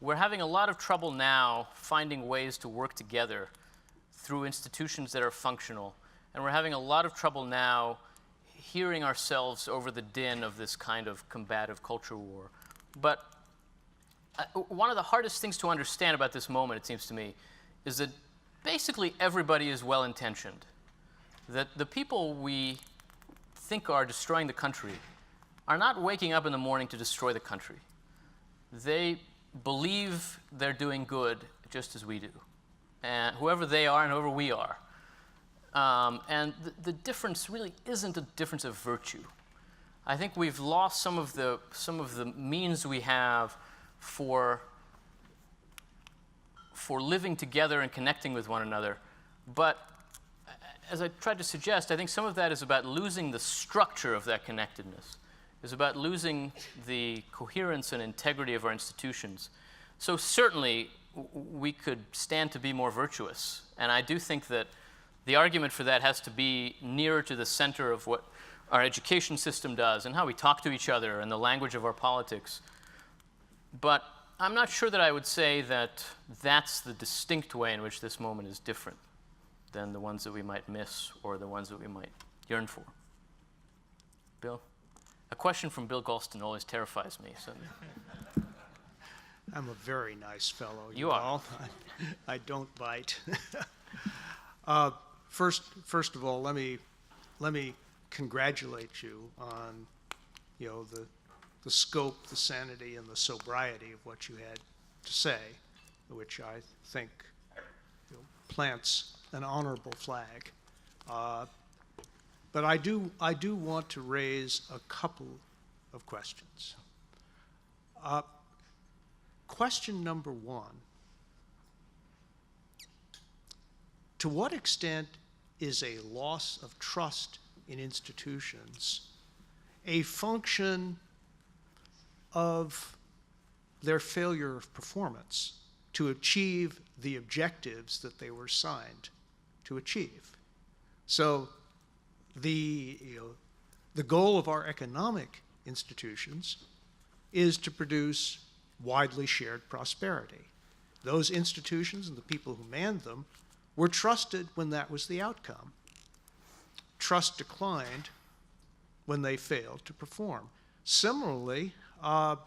We're having a lot of trouble now finding ways to work together through institutions that are functional, and we're having a lot of trouble now hearing ourselves over the din of this kind of combative culture war. But one of the hardest things to understand about this moment, it seems to me, is that basically everybody is well-intentioned. That the people we think are destroying the country are not waking up in the morning to destroy the country. They believe they're doing good just as we do, and whoever they are and whoever we are. And the difference really isn't a difference of virtue. I think we've lost some of the means we have for living together and connecting with one another. But as I tried to suggest, I think some of that is about losing the structure of that connectedness. It's about losing the coherence and integrity of our institutions. So certainly, we could stand to be more virtuous. And I do think that the argument for that has to be nearer to the center of what our education system does and how we talk to each other and the language of our politics. But I'm not sure that I would say that that's the distinct way in which this moment is different than the ones that we might miss or the ones that we might yearn for. Bill? A question from Bill Galston always terrifies me. So. I'm a very nice fellow. You are. I don't bite. First of all, let me congratulate you on, the scope, the sanity, and the sobriety of what you had to say, which I think plants an honorable flag. But I do want to raise a couple of questions. Question number one: to what extent is a loss of trust in institutions a function of their failure of performance to achieve the objectives that they were signed to achieve? So the goal of our economic institutions is to produce widely shared prosperity. Those institutions and the people who manned them were trusted when that was the outcome. Trust declined when they failed to perform. Similarly, the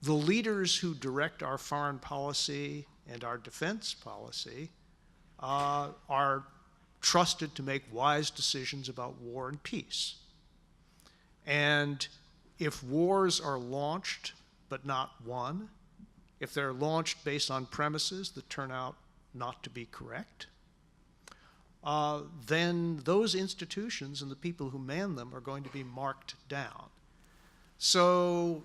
leaders who direct our foreign policy and our defense policy are trusted to make wise decisions about war and peace. And if wars are launched but not won, if they're launched based on premises that turn out not to be correct, then those institutions and the people who man them are going to be marked down. So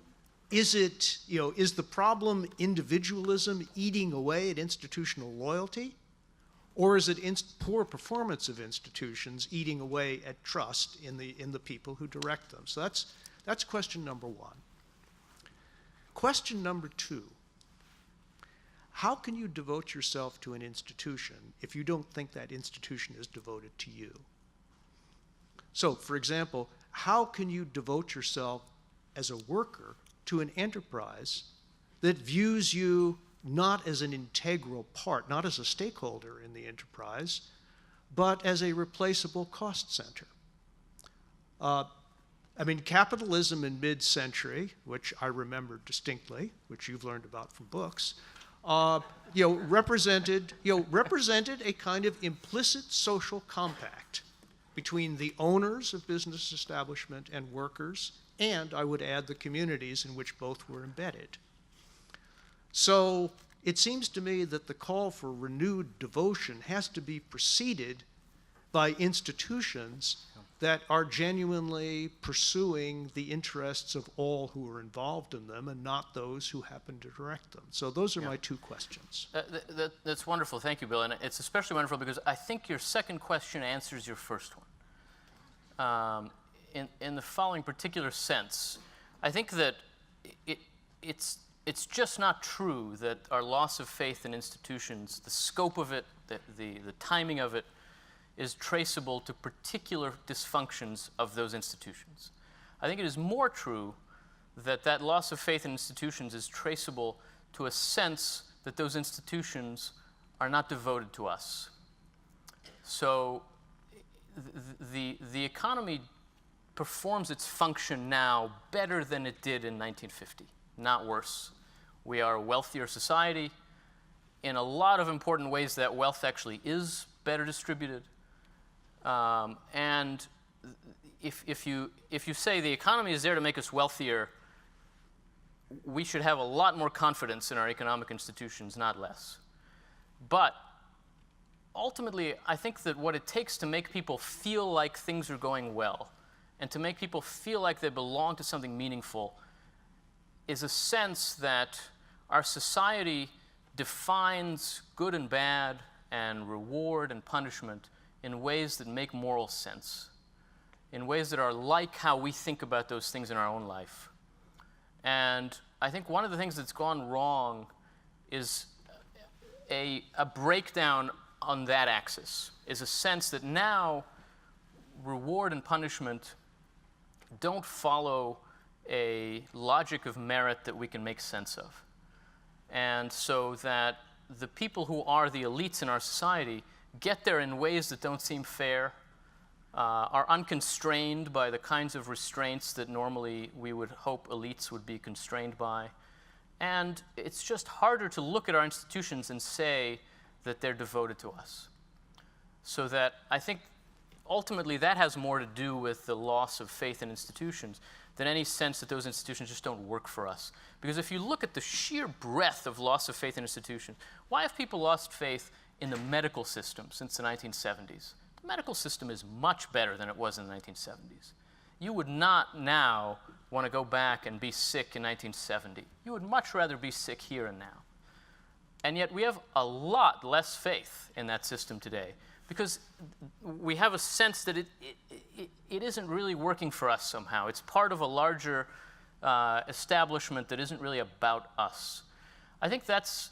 is the problem individualism eating away at institutional loyalty? Or is it poor performance of institutions eating away at trust in the people who direct them? So that's question number one. Question number two: how can you devote yourself to an institution if you don't think that institution is devoted to you? So, for example, how can you devote yourself as a worker to an enterprise that views you not as an integral part, not as a stakeholder in the enterprise, but as a replaceable cost center? Capitalism in mid-century, which I remember distinctly, which you've learned about from books, represented a kind of implicit social compact between the owners of business establishment and workers, and I would add the communities in which both were embedded. So it seems to me that the call for renewed devotion has to be preceded by institutions that are genuinely pursuing the interests of all who are involved in them and not those who happen to direct them. So those are my two questions. That's wonderful. Thank you, Bill. And it's especially wonderful because I think your second question answers your first one. In the following particular sense, I think that it's just not true that our loss of faith in institutions, the scope of it, the timing of it, is traceable to particular dysfunctions of those institutions. I think it is more true that that loss of faith in institutions is traceable to a sense that those institutions are not devoted to us. So the economy performs its function now better than it did in 1950, not worse. We are a wealthier society. In a lot of important ways, that wealth actually is better distributed. And if you say the economy is there to make us wealthier, we should have a lot more confidence in our economic institutions, not less. But ultimately, I think that what it takes to make people feel like things are going well and to make people feel like they belong to something meaningful is a sense that our society defines good and bad and reward and punishment in ways that make moral sense, in ways that are like how we think about those things in our own life. And I think one of the things that's gone wrong is a breakdown on that axis, is a sense that now reward and punishment don't follow a logic of merit that we can make sense of. And so that the people who are the elites in our society get there in ways that don't seem fair, are unconstrained by the kinds of restraints that normally we would hope elites would be constrained by. And it's just harder to look at our institutions and say that they're devoted to us. So that I think ultimately that has more to do with the loss of faith in institutions than any sense that those institutions just don't work for us. Because if you look at the sheer breadth of loss of faith in institutions, why have people lost faith in the medical system since the 1970s? The medical system is much better than it was in the 1970s. You would not now want to go back and be sick in 1970. You would much rather be sick here and now. And yet we have a lot less faith in that system today because we have a sense that it isn't really working for us somehow. It's part of a larger establishment that isn't really about us. I think that's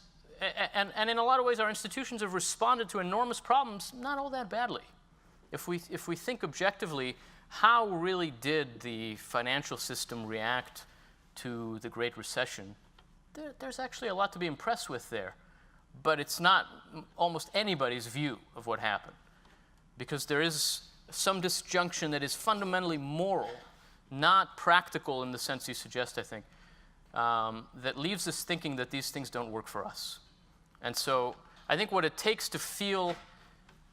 and in a lot of ways, our institutions have responded to enormous problems not all that badly. If we think objectively, how really did the financial system react to the Great Recession? There's actually a lot to be impressed with there. But it's not almost anybody's view of what happened, because there is some disjunction that is fundamentally moral, not practical in the sense you suggest, I think, that leaves us thinking that these things don't work for us. And so I think what it takes to feel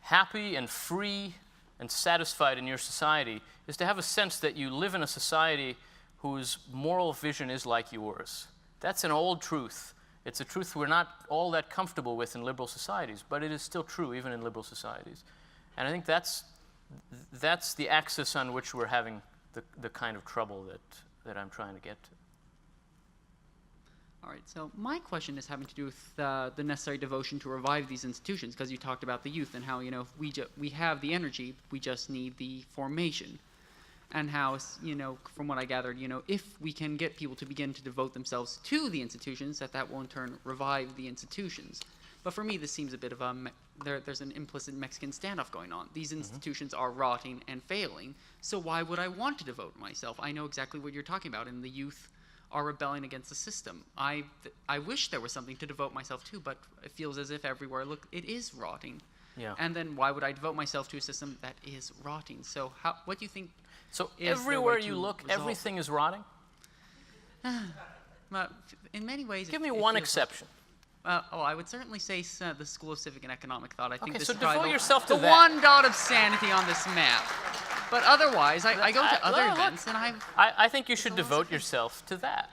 happy and free and satisfied in your society is to have a sense that you live in a society whose moral vision is like yours. That's an old truth. It's a truth we're not all that comfortable with in liberal societies, but it is still true even in liberal societies. And I think that's the axis on which we're having the kind of trouble that I'm trying to get to. All right, so my question is having to do with the necessary devotion to revive these institutions, because you talked about the youth and how, you know, we have the energy, we just need the formation. And how, you know, from what I gathered, you know, if we can get people to begin to devote themselves to the institutions, that will in turn revive the institutions. But for me, this seems a bit of a, there's an implicit Mexican standoff going on. These institutions are rotting and failing, so why would I want to devote myself? I know exactly what you're talking about, and the youth are rebelling against the system. I wish there was something to devote myself to, but it feels as if everywhere I look, it is rotting. Yeah. And then why would I devote myself to a system that is rotting? So what do you think? So is everywhere the way you to look, resolve everything is rotting? in many ways, Give me it one feels exception. I would certainly say the School of Civic and Economic Thought. I think Okay, this so is probably devote yourself to the that. one dot of sanity on this map. But otherwise, I go to other look, events and I think you should devote yourself to that.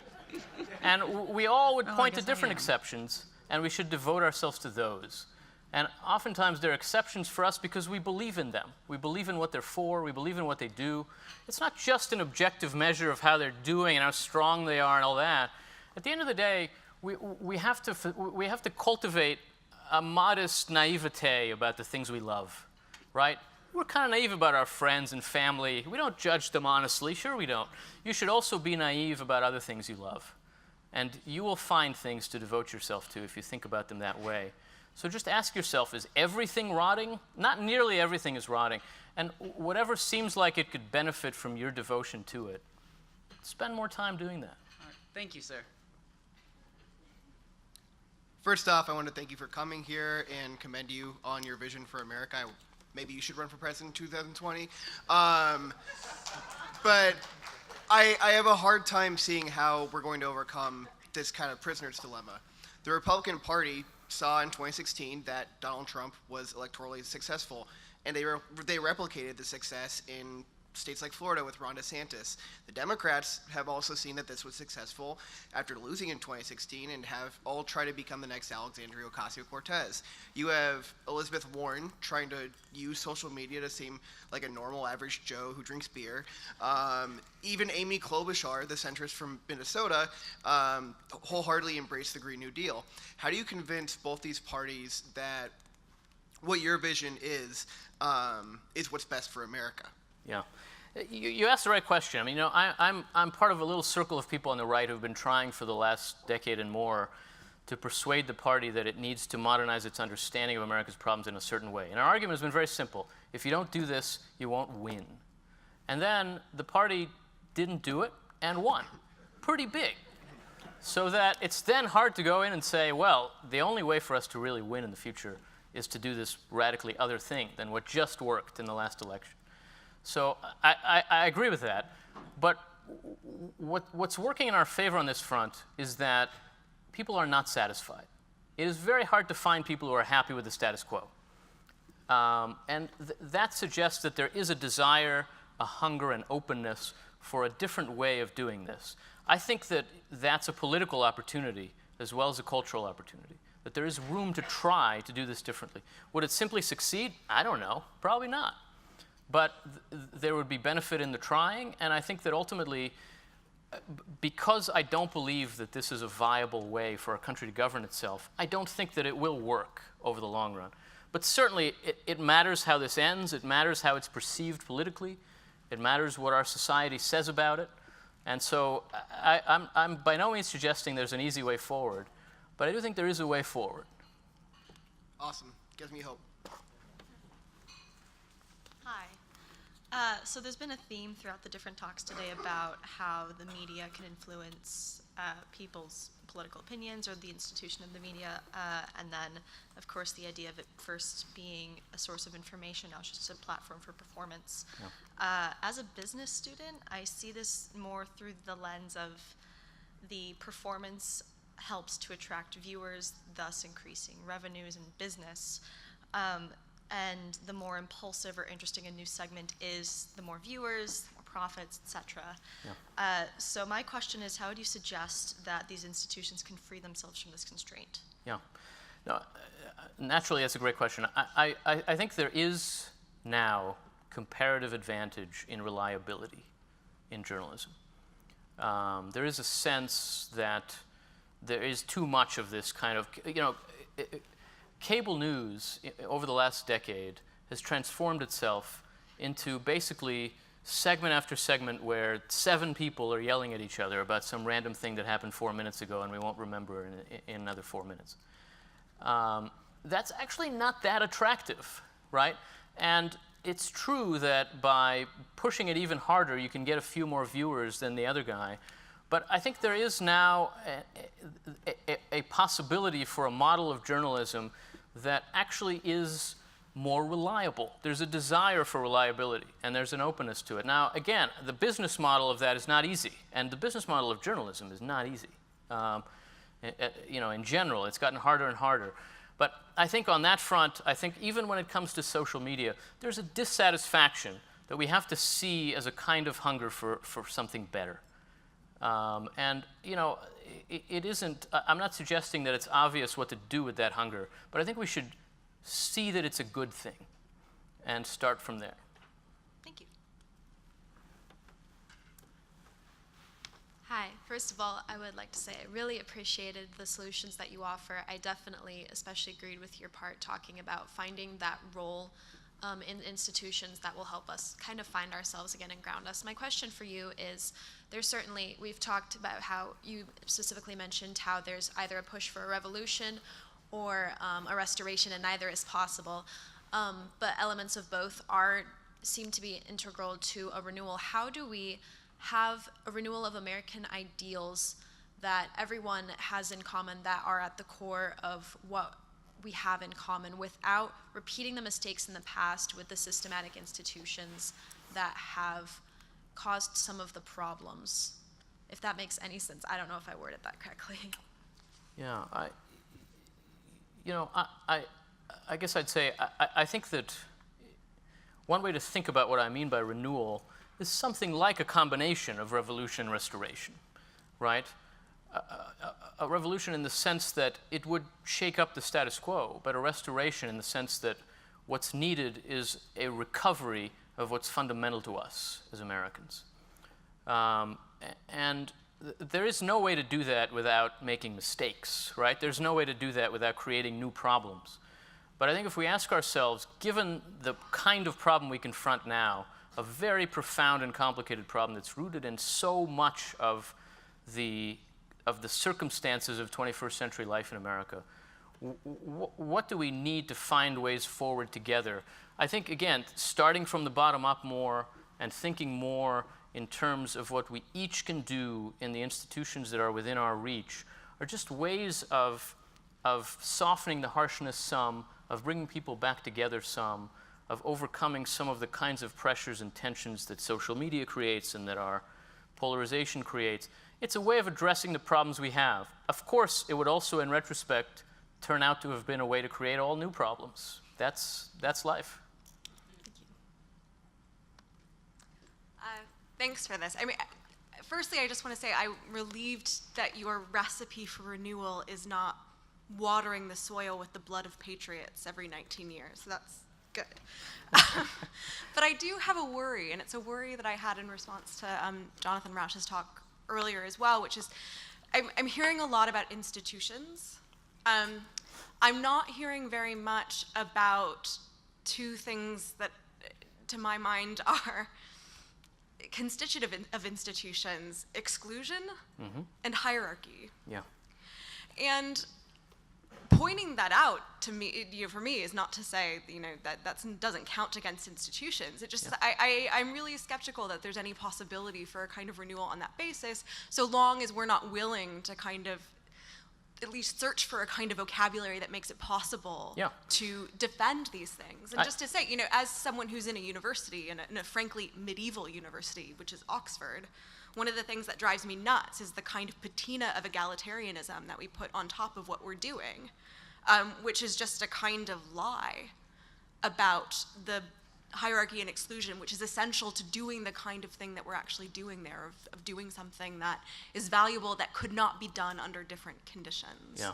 And we all would Well, I point to guess I different am. exceptions, and we should devote ourselves to those. And oftentimes they're exceptions for us because we believe in them. We believe in what they're for. We believe in what they do. It's not just an objective measure of how they're doing and how strong they are and all that. At the end of the day, we have to cultivate a modest naivete about the things we love, right? We're kind of naive about our friends and family. We don't judge them honestly. Sure we don't. You should also be naive about other things you love. And you will find things to devote yourself to if you think about them that way. So just ask yourself, is everything rotting? Not nearly everything is rotting. And whatever seems like it could benefit from your devotion to it, spend more time doing that. All right. Thank you, sir. First off, I want to thank you for coming here and commend you on your vision for America. Maybe you should run for president in 2020. But I have a hard time seeing how we're going to overcome this kind of prisoner's dilemma. The Republican Party saw in 2016 that Donald Trump was electorally successful, and they replicated the success in states like Florida with Ron DeSantis. The Democrats have also seen that this was successful after losing in 2016 and have all tried to become the next Alexandria Ocasio-Cortez. You have Elizabeth Warren trying to use social media to seem like a normal average Joe who drinks beer. Even Amy Klobuchar, the centrist from Minnesota, wholeheartedly embraced the Green New Deal. How do you convince both these parties that what your vision is what's best for America? Yeah. You asked the right question. I mean, you know, I'm part of a little circle of people on the right who've been trying for the last decade and more to persuade the party that it needs to modernize its understanding of America's problems in a certain way. And our argument has been very simple. If you don't do this, you won't win. And then the party didn't do it and won. Pretty big. So that it's then hard to go in and say, well, the only way for us to really win in the future is to do this radically other thing than what just worked in the last election. So I agree with that. But what's working in our favor on this front is that people are not satisfied. It is very hard to find people who are happy with the status quo. And that suggests that there is a desire, a hunger, and openness for a different way of doing this. I think that that's a political opportunity as well as a cultural opportunity, that there is room to try to do this differently. Would it simply succeed? I don't know. Probably not. But there would be benefit in the trying, and I think that ultimately, because I don't believe that this is a viable way for a country to govern itself, I don't think that it will work over the long run. But certainly, it matters how this ends. It matters how it's perceived politically. It matters what our society says about it. And so I'm by no means suggesting there's an easy way forward, But I do think there is a way forward. Awesome. Gives me hope. Hi. So there's been a theme throughout the different talks today about how the media can influence people's political opinions or the institution of the media, and then, of course, the idea of it first being a source of information, now it's just a platform for performance. Yeah. As a business student, I see this more through the lens of the performance helps to attract viewers, thus increasing revenues and business. And the more impulsive or interesting a new segment is, the more viewers, more profits, etc. Yeah. So my question is, how would you suggest that these institutions can free themselves from this constraint? Yeah. No, naturally, that's a great question. I think there is now comparative advantage in reliability in journalism. There is a sense that there is too much of this kind of, cable news over the last decade has transformed itself into basically segment after segment where 7 people are yelling at each other about some random thing that happened 4 minutes ago and we won't remember in another 4 minutes. That's actually not that attractive, right? And it's true that by pushing it even harder, you can get a few more viewers than the other guy. But I think there is now a possibility for a model of journalism that actually is more reliable. There's a desire for reliability, and there's an openness to it. Now, again, the business model of that is not easy, and the business model of journalism is not easy. In general, it's gotten harder and harder. But I think on that front, I think even when it comes to social media, there's a dissatisfaction that we have to see as a kind of hunger for something better. It isn't, I'm not suggesting that it's obvious what to do with that hunger, but I think we should see that it's a good thing and start from there. Thank you. Hi. First of all, I would like to say I really appreciated the solutions that you offer. I definitely especially agreed with your part talking about finding that role in institutions that will help us kind of find ourselves again and ground us. My question for you is, there's certainly, we've talked about how you specifically mentioned how there's either a push for a revolution or a restoration, and neither is possible. But elements of both seem to be integral to a renewal. How do we have a renewal of American ideals that everyone has in common, that are at the core of what we have in common, without repeating the mistakes in the past with the systematic institutions that have caused some of the problems? If that makes any sense. I don't know if I worded that correctly. Yeah, I guess I'd say I think that one way to think about what I mean by renewal is something like a combination of revolution and restoration, right? A revolution in the sense that it would shake up the status quo, but a restoration in the sense that what's needed is a recovery of what's fundamental to us as Americans. And there is no way to do that without making mistakes, right? There's no way to do that without creating new problems. But I think if we ask ourselves, given the kind of problem we confront now, a very profound and complicated problem that's rooted in so much of the circumstances of 21st century life in America, what do we need to find ways forward together? I think, again, starting from the bottom up more and thinking more in terms of what we each can do in the institutions that are within our reach are just ways of softening the harshness some, of bringing people back together some, of overcoming some of the kinds of pressures and tensions that social media creates and that our polarization creates. It's a way of addressing the problems we have. Of course, it would also, in retrospect, turn out to have been a way to create all new problems. That's life. Thanks for this. I mean, firstly, I just want to say I'm relieved that your recipe for renewal is not watering the soil with the blood of patriots every 19 years. That's good. But I do have a worry, and it's a worry that I had in response to Jonathan Rauch's talk earlier as well, which is I'm hearing a lot about institutions. I'm not hearing very much about two things that, to my mind, are constitutive of institutions: exclusion and hierarchy. Yeah. And pointing that out to me, for me, is not to say, that doesn't count against institutions. It just, I'm really skeptical that there's any possibility for a kind of renewal on that basis, so long as we're not willing to kind of at least search for a kind of vocabulary that makes it possible to defend these things. And just to say, as someone who's in a university, in a frankly medieval university, which is Oxford, one of the things that drives me nuts is the kind of patina of egalitarianism that we put on top of what we're doing, which is just a kind of lie about the hierarchy and exclusion, which is essential to doing the kind of thing that we're actually doing there, of doing something that is valuable that could not be done under different conditions.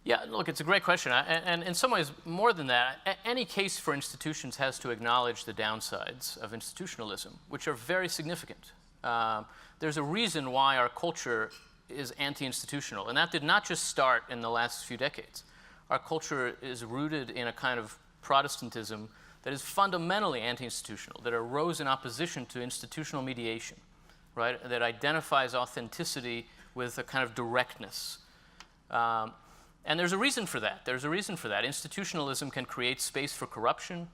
Yeah, look, it's a great question. And in some ways, more than that, any case for institutions has to acknowledge the downsides of institutionalism, which are very significant. There's a reason why our culture is anti-institutional, and that did not just start in the last few decades. Our culture is rooted in a kind of Protestantism that is fundamentally anti-institutional, that arose in opposition to institutional mediation, right? That identifies authenticity with a kind of directness. And there's a reason for that. There's a reason for that. Institutionalism can create space for corruption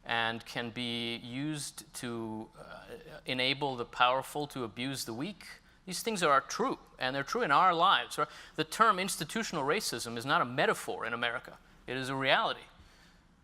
and can be used to enable the powerful to abuse the weak. These things are true, and they're true in our lives. Right? The term institutional racism is not a metaphor in America. It is a reality.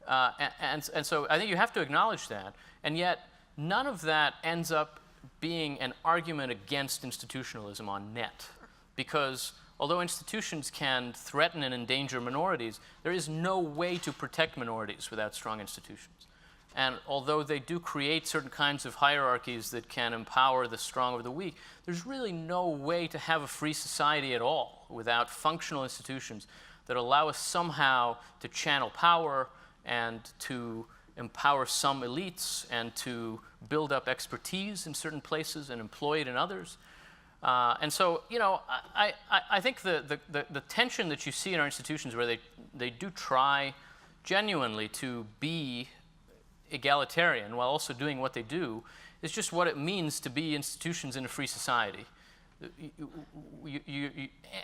And so I think you have to acknowledge that. And yet, none of that ends up being an argument against institutionalism on net. Because although institutions can threaten and endanger minorities, there is no way to protect minorities without strong institutions. And although they do create certain kinds of hierarchies that can empower the strong over the weak, there's really no way to have a free society at all without functional institutions that allow us somehow to channel power and to empower some elites and to build up expertise in certain places and employ it in others. And so, I think the tension that you see in our institutions where they do try genuinely to be egalitarian while also doing what they do is just what it means to be institutions in a free society.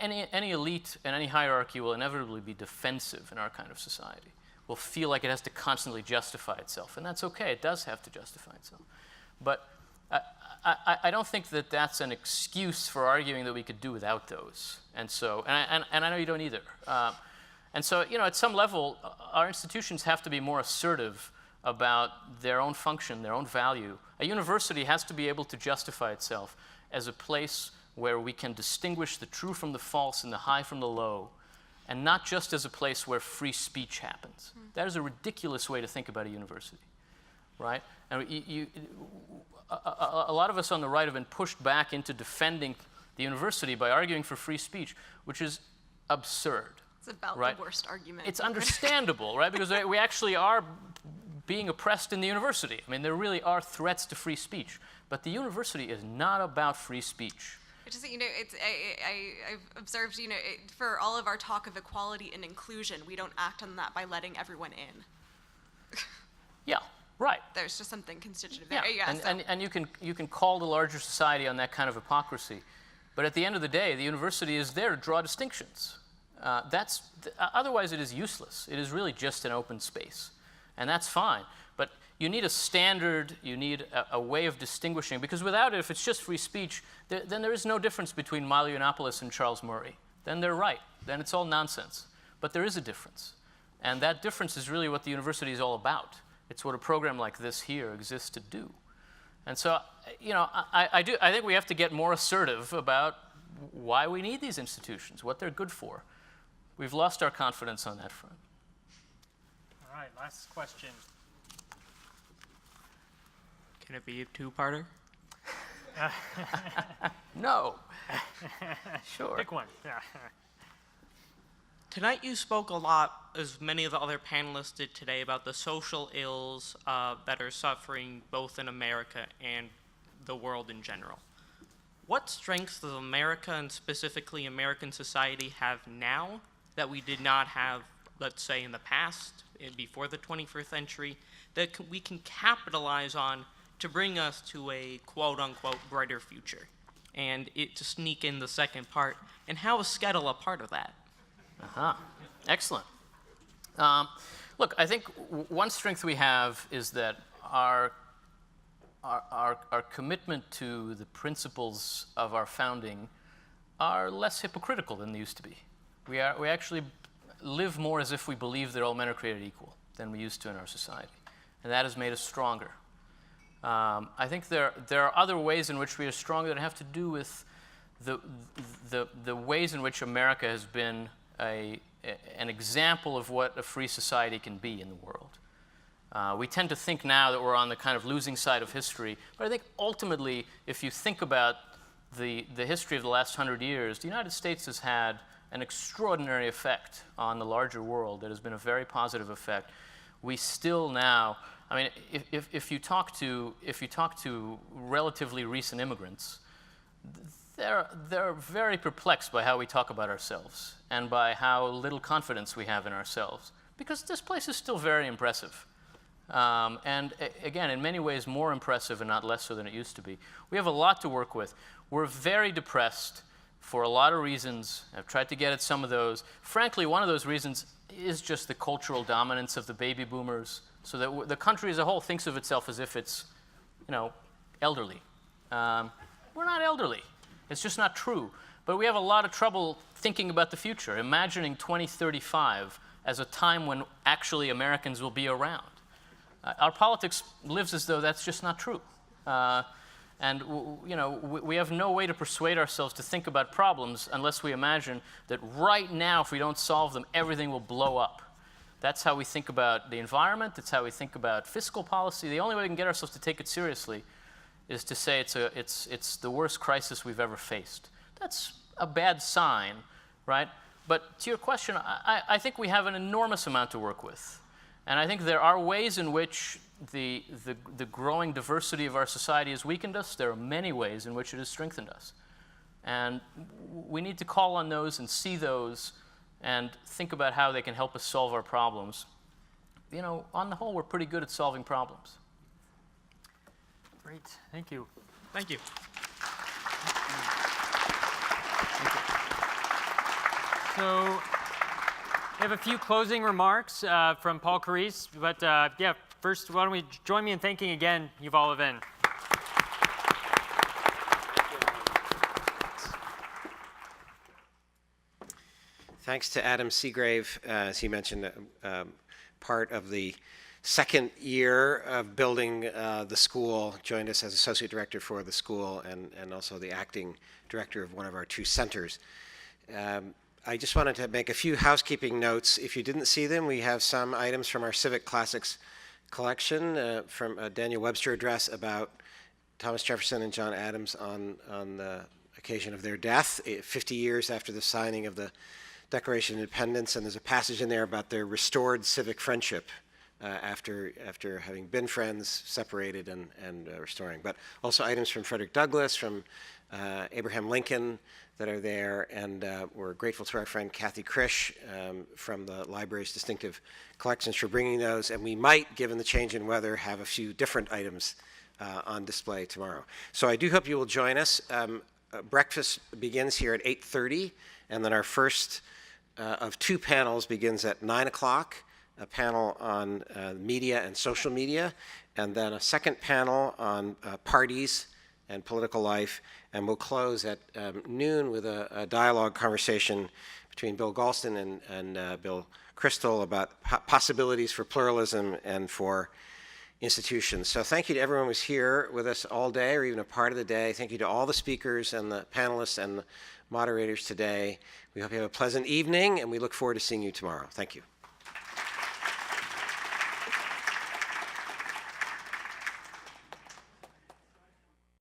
Any elite and any hierarchy will inevitably be defensive in our kind of society. Will feel like it has to constantly justify itself, and that's okay. It does have to justify itself. But I don't think that that's an excuse for arguing that we could do without those. And so, and I know you don't either. And so, at some level, our institutions have to be more assertive about their own function, their own value. A university has to be able to justify itself as a place where we can distinguish the true from the false and the high from the low, and not just as a place where free speech happens. That is a ridiculous way to think about a university, right? And a lot of us on the right have been pushed back into defending the university by arguing for free speech, which is absurd. It's about right? the worst argument. It's understandable, right? Because we actually are being oppressed in the university. I mean, there really are threats to free speech. But the university is not about free speech. Which is, I've observed, for all of our talk of equality and inclusion, we don't act on that by letting everyone in. Yeah, right. There's just something constitutive there. And you can call the larger society on that kind of hypocrisy. But at the end of the day, the university is there to draw distinctions. Otherwise, it is useless. It is really just an open space. And that's fine. But you need a standard, you need a way of distinguishing, because without it, if it's just free speech, then there is no difference between Milo Yiannopoulos and Charles Murray. Then they're right. Then it's all nonsense. But there is a difference. And that difference is really what the university is all about. It's what a program like this here exists to do. And so, I think we have to get more assertive about why we need these institutions, what they're good for. We've lost our confidence on that front. All right, last question. Can it be a two-parter? No. Sure. Pick one. Yeah. Tonight you spoke a lot, as many of the other panelists did today, about the social ills that are suffering both in America and the world in general. What strengths does America, and specifically American society, have now that we did not have, let's say, in the past, before the 21st century, that we can capitalize on to bring us to a quote-unquote brighter future? And to sneak in the second part, and how is SCETL a part of that? Excellent. Look, I think one strength we have is that our commitment to the principles of our founding are less hypocritical than they used to be. We actually live more as if we believe that all men are created equal than we used to in our society, and that has made us stronger. I think there are other ways in which we are stronger that have to do with the ways in which America has been an example of what a free society can be in the world. We tend to think now that we're on the kind of losing side of history, but I think ultimately, if you think about the history of the last 100 years, the United States has had an extraordinary effect on the larger world. It has been a very positive effect. We still now, I mean, if you talk to relatively recent immigrants, they're very perplexed by how we talk about ourselves and by how little confidence we have in ourselves, because this place is still very impressive. And again, in many ways more impressive and not less so than it used to be. We have a lot to work with. We're very depressed for a lot of reasons. I've tried to get at some of those. Frankly, one of those reasons is just the cultural dominance of the baby boomers, so that the country as a whole thinks of itself as if it's, elderly. We're not elderly. It's just not true. But we have a lot of trouble thinking about the future, imagining 2035 as a time when actually Americans will be around. Our politics lives as though that's just not true. And we have no way to persuade ourselves to think about problems unless we imagine that right now, if we don't solve them, everything will blow up. That's how we think about the environment. That's how we think about fiscal policy. The only way we can get ourselves to take it seriously is to say it's the worst crisis we've ever faced. That's a bad sign, right? But to your question, I think we have an enormous amount to work with. And I think there are ways in which the growing diversity of our society has weakened us. There are many ways in which it has strengthened us. And we need to call on those and see those and think about how they can help us solve our problems. On the whole, we're pretty good at solving problems. Great. Thank you. Thank you. So we have a few closing remarks from Paul Carise, but first, why don't we join me in thanking again Yuval Levin. Thanks to Adam Seagrave, as he mentioned, part of the second year of building the school, joined us as associate director for the school and also the acting director of one of our two centers. I just wanted to make a few housekeeping notes. If you didn't see them, we have some items from our Civic Classics collection from a Daniel Webster address about Thomas Jefferson and John Adams on the occasion of their death, 50 years after the signing of the Declaration of Independence, and there's a passage in there about their restored civic friendship after having been friends, separated, and restoring. But also items from Frederick Douglass, from Abraham Lincoln that are there, and we're grateful to our friend Kathy Krish from the library's distinctive collections for bringing those, and we might, given the change in weather, have a few different items on display tomorrow. So I do hope you will join us. Breakfast begins here at 8:30, and then our first of two panels begins at 9 o'clock, a panel on media and social media, and then a second panel on parties and political life, and we'll close at noon with a dialogue conversation between Bill Galston and Bill Crystal about possibilities for pluralism and for institutions. So thank you to everyone who was here with us all day or even a part of the day. Thank you to all the speakers and the panelists and the moderators today. We hope you have a pleasant evening, and we look forward to seeing you tomorrow. Thank you.